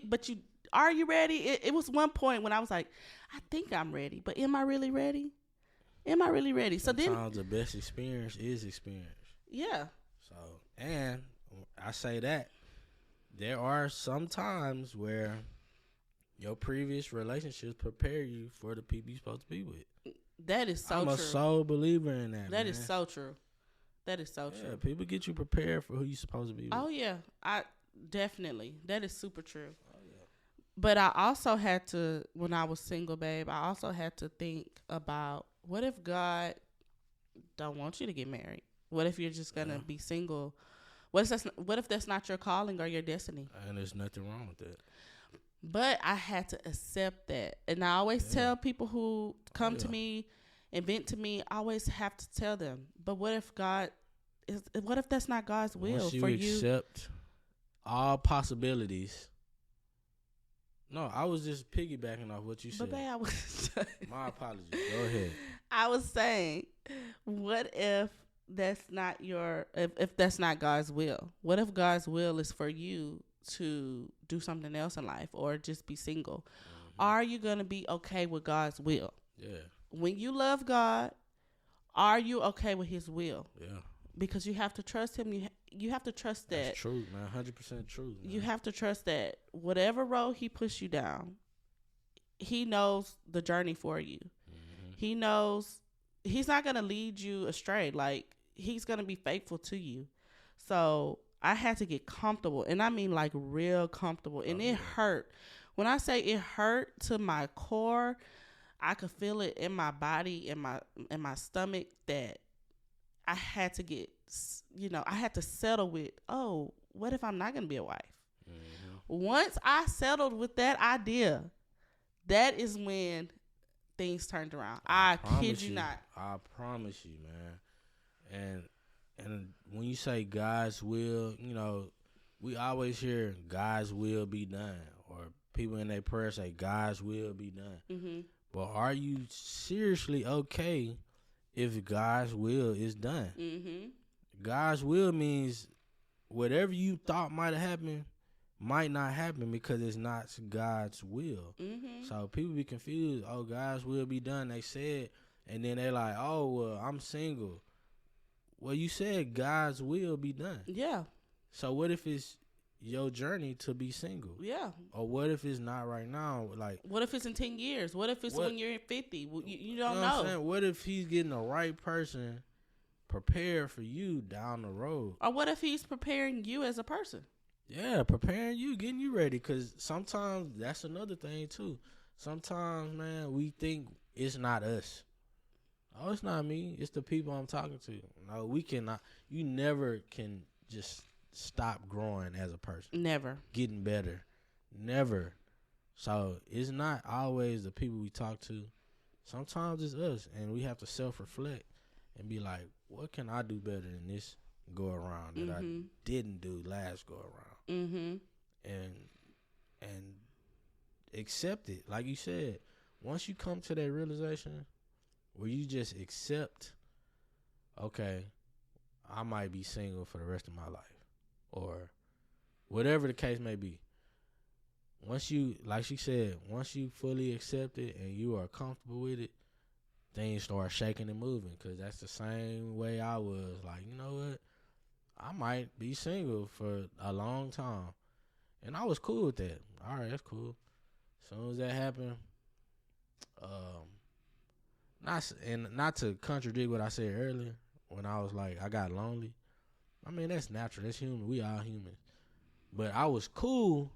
[SPEAKER 2] But are you ready? It was one point when I was like, I think I'm ready, but am I really ready?
[SPEAKER 1] Sometimes the best experience is experience.
[SPEAKER 2] Yeah.
[SPEAKER 1] So, and I say that, there are some times where your previous relationships prepare you for the people you're supposed to be with.
[SPEAKER 2] That is so
[SPEAKER 1] I'm
[SPEAKER 2] true.
[SPEAKER 1] a sole believer in that.
[SPEAKER 2] That
[SPEAKER 1] man.
[SPEAKER 2] is so true. That is so true.
[SPEAKER 1] People get you prepared for who you're supposed to be with.
[SPEAKER 2] Oh yeah, I definitely. That is super true.
[SPEAKER 1] Oh, yeah.
[SPEAKER 2] But I also had to, when I was single, babe, I also had to think about, what if God don't want you to get married? What if you're just gonna be single? What if that's not your calling or your destiny?
[SPEAKER 1] And there's nothing wrong with that.
[SPEAKER 2] But I had to accept that. And I always tell people who come to me and vent to me, I always have to tell them, but what if that's not God's will
[SPEAKER 1] Once
[SPEAKER 2] for you?
[SPEAKER 1] you accept all possibilities. No, I was just piggybacking off what you said.
[SPEAKER 2] But babe, I was
[SPEAKER 1] My apologies. Go ahead.
[SPEAKER 2] I was saying, what if that's not if that's not God's will? What if God's will is for you to do something else in life or just be single? Mm-hmm. Are you going to be okay with God's will?
[SPEAKER 1] Yeah.
[SPEAKER 2] When you love God, are you okay with his will?
[SPEAKER 1] Yeah.
[SPEAKER 2] Because you have to trust him. You have to trust that.
[SPEAKER 1] That's true, man. 100% true. Man.
[SPEAKER 2] You have to trust that whatever road he puts you down, he knows the journey for you. Mm-hmm. He knows he's not going to lead you astray. Like, he's going to be faithful to you. So I had to get comfortable, and I mean like real comfortable, and it hurt. When I say it hurt to my core, I could feel it in my body, in my stomach, that I had to get, I had to settle with, oh, what if I'm not going to be a wife? Mm-hmm. Once I settled with that idea, that is when things turned around. I kid you not.
[SPEAKER 1] I promise you, man. And when you say God's will, we always hear God's will be done, or people in their prayer say God's will be done. Mm-hmm. But are you seriously okay if God's will is done? Mm-hmm. God's will means whatever you thought might have happened might not happen because it's not God's will. Mm-hmm. So people be confused. Oh, God's will be done. They said, and then they're like, oh, well, I'm single. Well, you said God's will be done. Yeah. So what if it's your journey to be single? Yeah. Or what if it's not right now? Like,
[SPEAKER 2] what if it's in 10 years? What if it's when you're 50? You don't know.
[SPEAKER 1] What I'm saying? What if he's getting the right person prepared for you down the road?
[SPEAKER 2] Or what if he's preparing you as a person?
[SPEAKER 1] Yeah, preparing you, getting you ready. Because sometimes that's another thing, too. Sometimes, man, we think it's not us. Oh, it's not me. It's the people I'm talking to. No, we cannot. You never can just stop growing as a person.
[SPEAKER 2] Never.
[SPEAKER 1] Getting better. Never. So it's not always the people we talk to. Sometimes it's us. And we have to self-reflect and be like, what can I do better than this go around that I didn't do last go around? Mm-hmm. And accept it. Like you said, once you come to that realization where you just accept, okay, I might be single for the rest of my life, or whatever the case may be. Once you, like she said, once you fully accept it and you are comfortable with it, things start shaking and moving, because that's the same way I was. Like, you know what? I might be single for a long time. And I was cool with that. All right, that's cool. As soon as that happened, not to contradict what I said earlier when I was like, I got lonely. I mean, that's natural. That's human. We all humans. But I was cool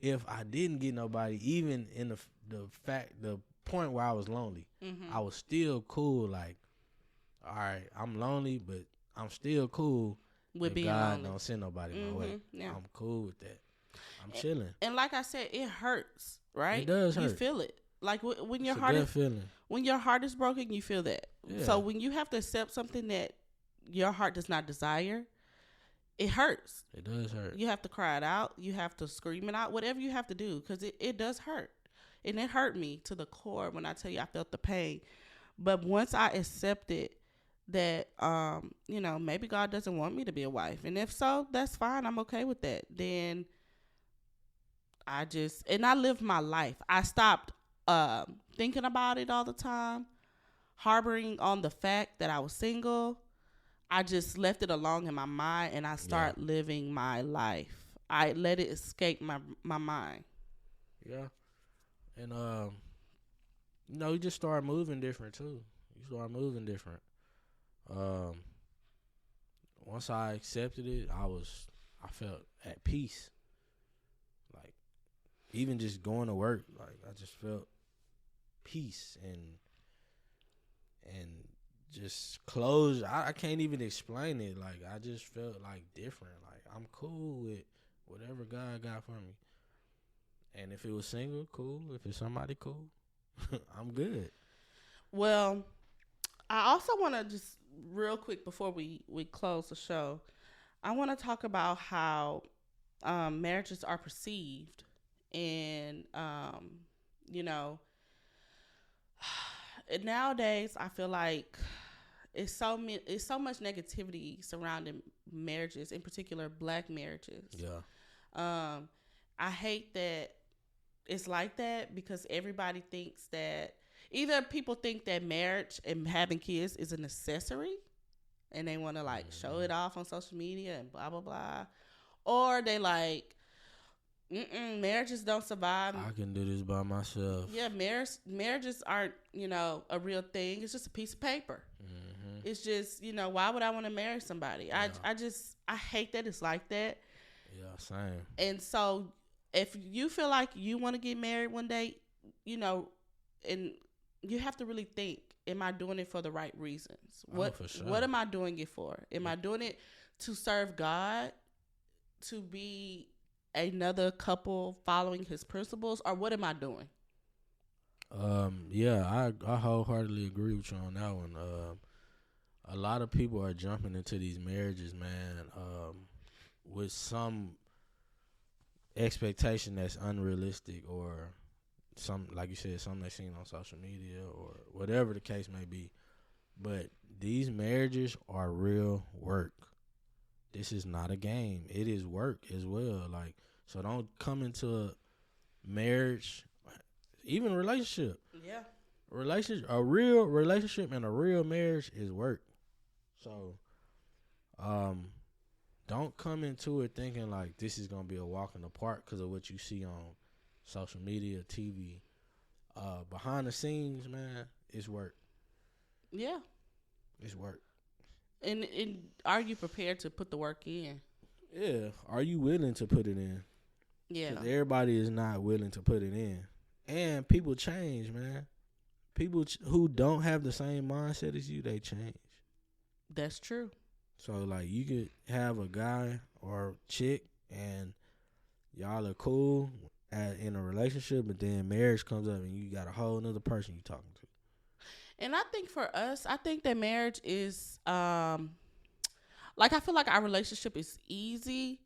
[SPEAKER 1] if I didn't get nobody, even in the point where I was lonely. Mm-hmm. I was still cool. Like, all right, I'm lonely, but I'm still cool with being God lonely. Don't send nobody my way. Yeah. I'm cool with that. I'm chilling.
[SPEAKER 2] And like I said, it hurts, right?
[SPEAKER 1] It does hurt.
[SPEAKER 2] You feel it. Like when your heart is broken, you feel that. Yeah. So when you have to accept something that your heart does not desire, it hurts.
[SPEAKER 1] It does hurt.
[SPEAKER 2] You have to cry it out. You have to scream it out. Whatever you have to do, because it does hurt. And it hurt me to the core when I tell you I felt the pain. But once I accepted that, maybe God doesn't want me to be a wife. And if so, that's fine. I'm okay with that. Then I lived my life. I stopped thinking about it all the time, harboring on the fact that I was single. I just left it alone in my mind, and I started living my life. I let it escape my mind.
[SPEAKER 1] Yeah. And you just start moving different too. You start moving different. Um, Once I accepted it, I felt at peace. Like even just going to work, like I just felt peace and just closure. I can't even explain it. Like I just felt like different. Like I'm cool with whatever God got for me. And if it was single, cool. If it's somebody, cool. I'm good.
[SPEAKER 2] Well, I also want to just real quick before we close the show, I want to talk about how marriages are perceived, and you know, nowadays I feel like it's so much negativity surrounding marriages, in particular Black marriages.
[SPEAKER 1] Yeah.
[SPEAKER 2] I hate that it's like that because everybody thinks that either people think that marriage and having kids is an accessory and they want to like show it off on social media and blah blah blah, or they like marriages don't survive.
[SPEAKER 1] I can do this by myself.
[SPEAKER 2] Yeah, marriages aren't a real thing. It's just a piece of paper. Mm-hmm. It's just why would I want to marry somebody? Yeah. I hate that it's like that.
[SPEAKER 1] Yeah, same.
[SPEAKER 2] And so if you feel like you want to get married one day, and you have to really think, am I doing it for the right reasons?
[SPEAKER 1] For sure.
[SPEAKER 2] What am I doing it for? Am I doing it to serve God, to be another couple following his principles, or what am I doing?
[SPEAKER 1] Yeah, I wholeheartedly agree with you on that one. A lot of people are jumping into these marriages, man, with some expectation that's unrealistic, or some, like you said, something they seen on social media or whatever the case may be. But these marriages are real work. This is not a game. It is work as well. Like, so don't come into a marriage, even a relationship.
[SPEAKER 2] Yeah.
[SPEAKER 1] A real relationship and a real marriage is work. So, don't come into it thinking like this is gonna be a walk in the park because of what you see on social media, TV. Behind the scenes, man, it's work.
[SPEAKER 2] Yeah,
[SPEAKER 1] it's work.
[SPEAKER 2] And are you prepared to put the work in?
[SPEAKER 1] Yeah, are you willing to put it in?
[SPEAKER 2] Yeah,
[SPEAKER 1] 'cause everybody is not willing to put it in, and people change, man. People who don't have the same mindset as you, they change.
[SPEAKER 2] That's true.
[SPEAKER 1] So, like, you could have a guy or chick, and y'all are cool in a relationship, but then marriage comes up, and you got a whole other person you talking to.
[SPEAKER 2] And I think for us, I think that marriage is, like, I feel like our relationship is easy,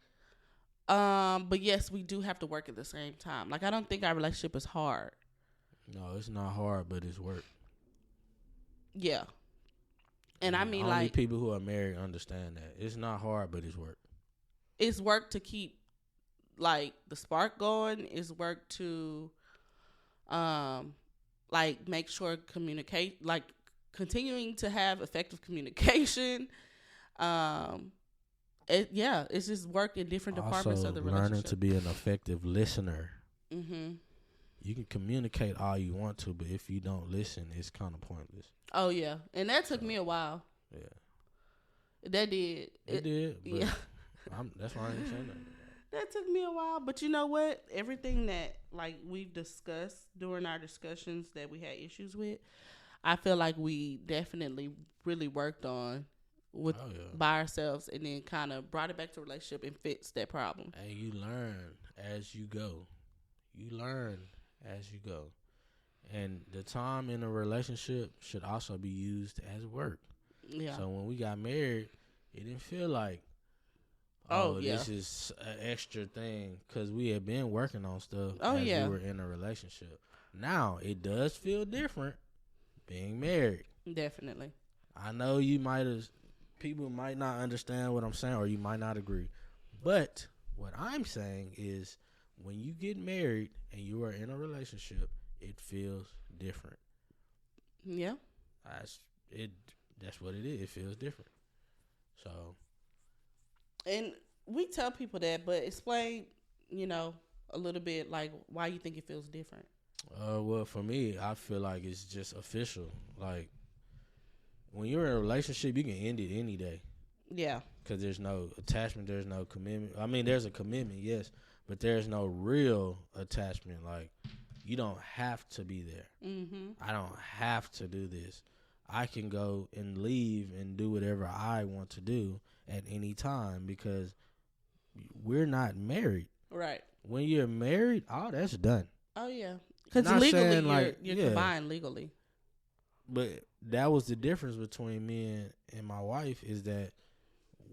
[SPEAKER 2] but yes, we do have to work at the same time. Like, I don't think our relationship is hard.
[SPEAKER 1] No, it's not hard, but it's work.
[SPEAKER 2] Yeah. And I mean,
[SPEAKER 1] only
[SPEAKER 2] like,
[SPEAKER 1] people who are married understand that. It's not hard, but it's work.
[SPEAKER 2] It's work to keep, like, the spark going. It's work to, like, make sure continuing to have effective communication. It's just work in different departments of the relationship.
[SPEAKER 1] Learning to be an effective listener.
[SPEAKER 2] Mm-hmm.
[SPEAKER 1] You can communicate all you want to, but if you don't listen, it's kind of pointless.
[SPEAKER 2] Oh, yeah. And that took me a while.
[SPEAKER 1] Yeah.
[SPEAKER 2] That did.
[SPEAKER 1] It did. But yeah. That's why I ain't saying that.
[SPEAKER 2] That took me a while. But you know what? Everything that, like, we've discussed during our discussions that we had issues with, I feel like we definitely really worked on by ourselves, and then kind of brought it back to a relationship and fixed that problem.
[SPEAKER 1] And you learn as you go. And the time in a relationship should also be used as work.
[SPEAKER 2] Yeah.
[SPEAKER 1] So when we got married, it didn't feel like, this is an extra thing, because we had been working on stuff as we were in a relationship. Now, it does feel different being married.
[SPEAKER 2] Definitely.
[SPEAKER 1] I know people might not understand what I'm saying, or you might not agree. But what I'm saying is, when you get married and you are in a relationship, it feels different.
[SPEAKER 2] Yeah.
[SPEAKER 1] That's what it is. It feels different. So.
[SPEAKER 2] And we tell people that, but explain, a little bit like why you think it feels different.
[SPEAKER 1] Well, for me, I feel like it's just official. Like, when you're in a relationship, you can end it any day.
[SPEAKER 2] Yeah.
[SPEAKER 1] Because there's no attachment, there's no commitment. I mean, there's a commitment, yes, but there's no real attachment. Like, you don't have to be there.
[SPEAKER 2] Mm-hmm.
[SPEAKER 1] I don't have to do this. I can go and leave and do whatever I want to do at any time because we're not married.
[SPEAKER 2] Right.
[SPEAKER 1] When you're married, that's done.
[SPEAKER 2] Oh, yeah. Because legally, you're
[SPEAKER 1] yeah,
[SPEAKER 2] combined legally.
[SPEAKER 1] But that was the difference between me and my wife is that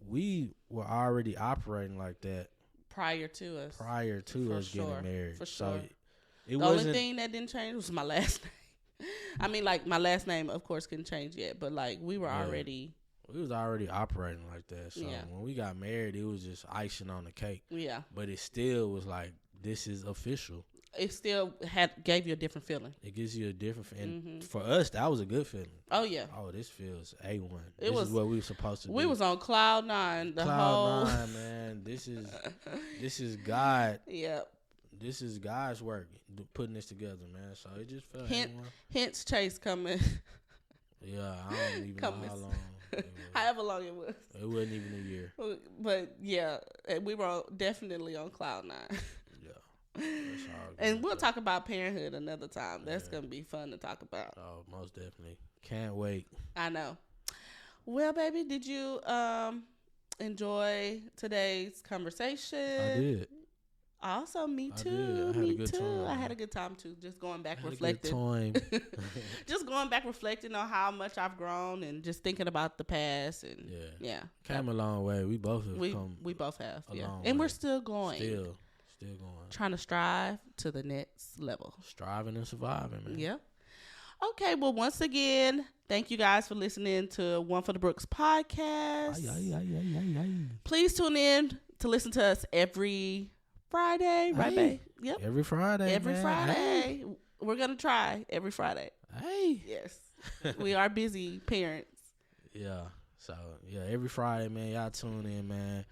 [SPEAKER 1] we were already operating like that
[SPEAKER 2] prior to us
[SPEAKER 1] getting married.
[SPEAKER 2] For
[SPEAKER 1] so
[SPEAKER 2] sure.
[SPEAKER 1] The
[SPEAKER 2] only thing that didn't change was my last name. I mean, like, my last name, of course, couldn't change yet, but like we were already.
[SPEAKER 1] We was already operating like that. So when we got married, it was just icing on the cake.
[SPEAKER 2] Yeah.
[SPEAKER 1] But it still was like, this is official.
[SPEAKER 2] It still gave you a different feeling.
[SPEAKER 1] It gives you a different feeling. And for us, that was a good feeling.
[SPEAKER 2] Oh, yeah.
[SPEAKER 1] Oh, this feels A1. This is what we were supposed to do.
[SPEAKER 2] We was on cloud nine.
[SPEAKER 1] Cloud nine, man. This is God.
[SPEAKER 2] Yep.
[SPEAKER 1] This is God's work, putting this together, man. So it just felt
[SPEAKER 2] hence Chase coming.
[SPEAKER 1] Yeah, I don't even know how long.
[SPEAKER 2] However long it was.
[SPEAKER 1] It wasn't even a year.
[SPEAKER 2] But, yeah, we were definitely on cloud nine. And we'll talk about parenthood another time. That's going to be fun to talk about.
[SPEAKER 1] Oh, most definitely. Can't wait.
[SPEAKER 2] I know. Well, baby, did you enjoy today's conversation?
[SPEAKER 1] I did.
[SPEAKER 2] Also, me too. I had a good time too. Just going back reflecting. Just going back reflecting on how much I've grown and just thinking about the past and
[SPEAKER 1] came a long way. We both have come.
[SPEAKER 2] We both have.
[SPEAKER 1] A long
[SPEAKER 2] and
[SPEAKER 1] way.
[SPEAKER 2] We're still going.
[SPEAKER 1] Still going.
[SPEAKER 2] Trying to strive to the next level.
[SPEAKER 1] Striving and surviving, man.
[SPEAKER 2] Yeah. Okay. Well, once again, thank you guys for listening to One for the Brooks podcast. Please tune in to listen to us every Friday, right, babe? Yep.
[SPEAKER 1] Every Friday.
[SPEAKER 2] Every Friday. Hey. We're going to try every Friday.
[SPEAKER 1] Hey.
[SPEAKER 2] Yes. We are busy parents.
[SPEAKER 1] Yeah. So, every Friday, man, y'all tune in, man.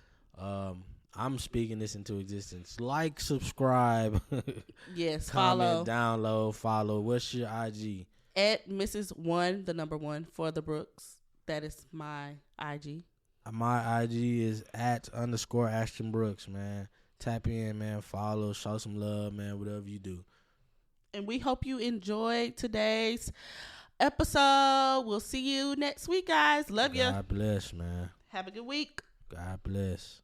[SPEAKER 1] I'm speaking this into existence. Like, subscribe.
[SPEAKER 2] Yes,
[SPEAKER 1] comment, download, follow. What's your IG?
[SPEAKER 2] At Mrs. 1, the number 1 for the Brooks. That is my IG.
[SPEAKER 1] My IG is @_Ashton Brooks, man. Tap in, man. Follow. Show some love, man. Whatever you do.
[SPEAKER 2] And we hope you enjoyed today's episode. We'll see you next week, guys. Love you.
[SPEAKER 1] God bless, man.
[SPEAKER 2] Have a good week.
[SPEAKER 1] God bless.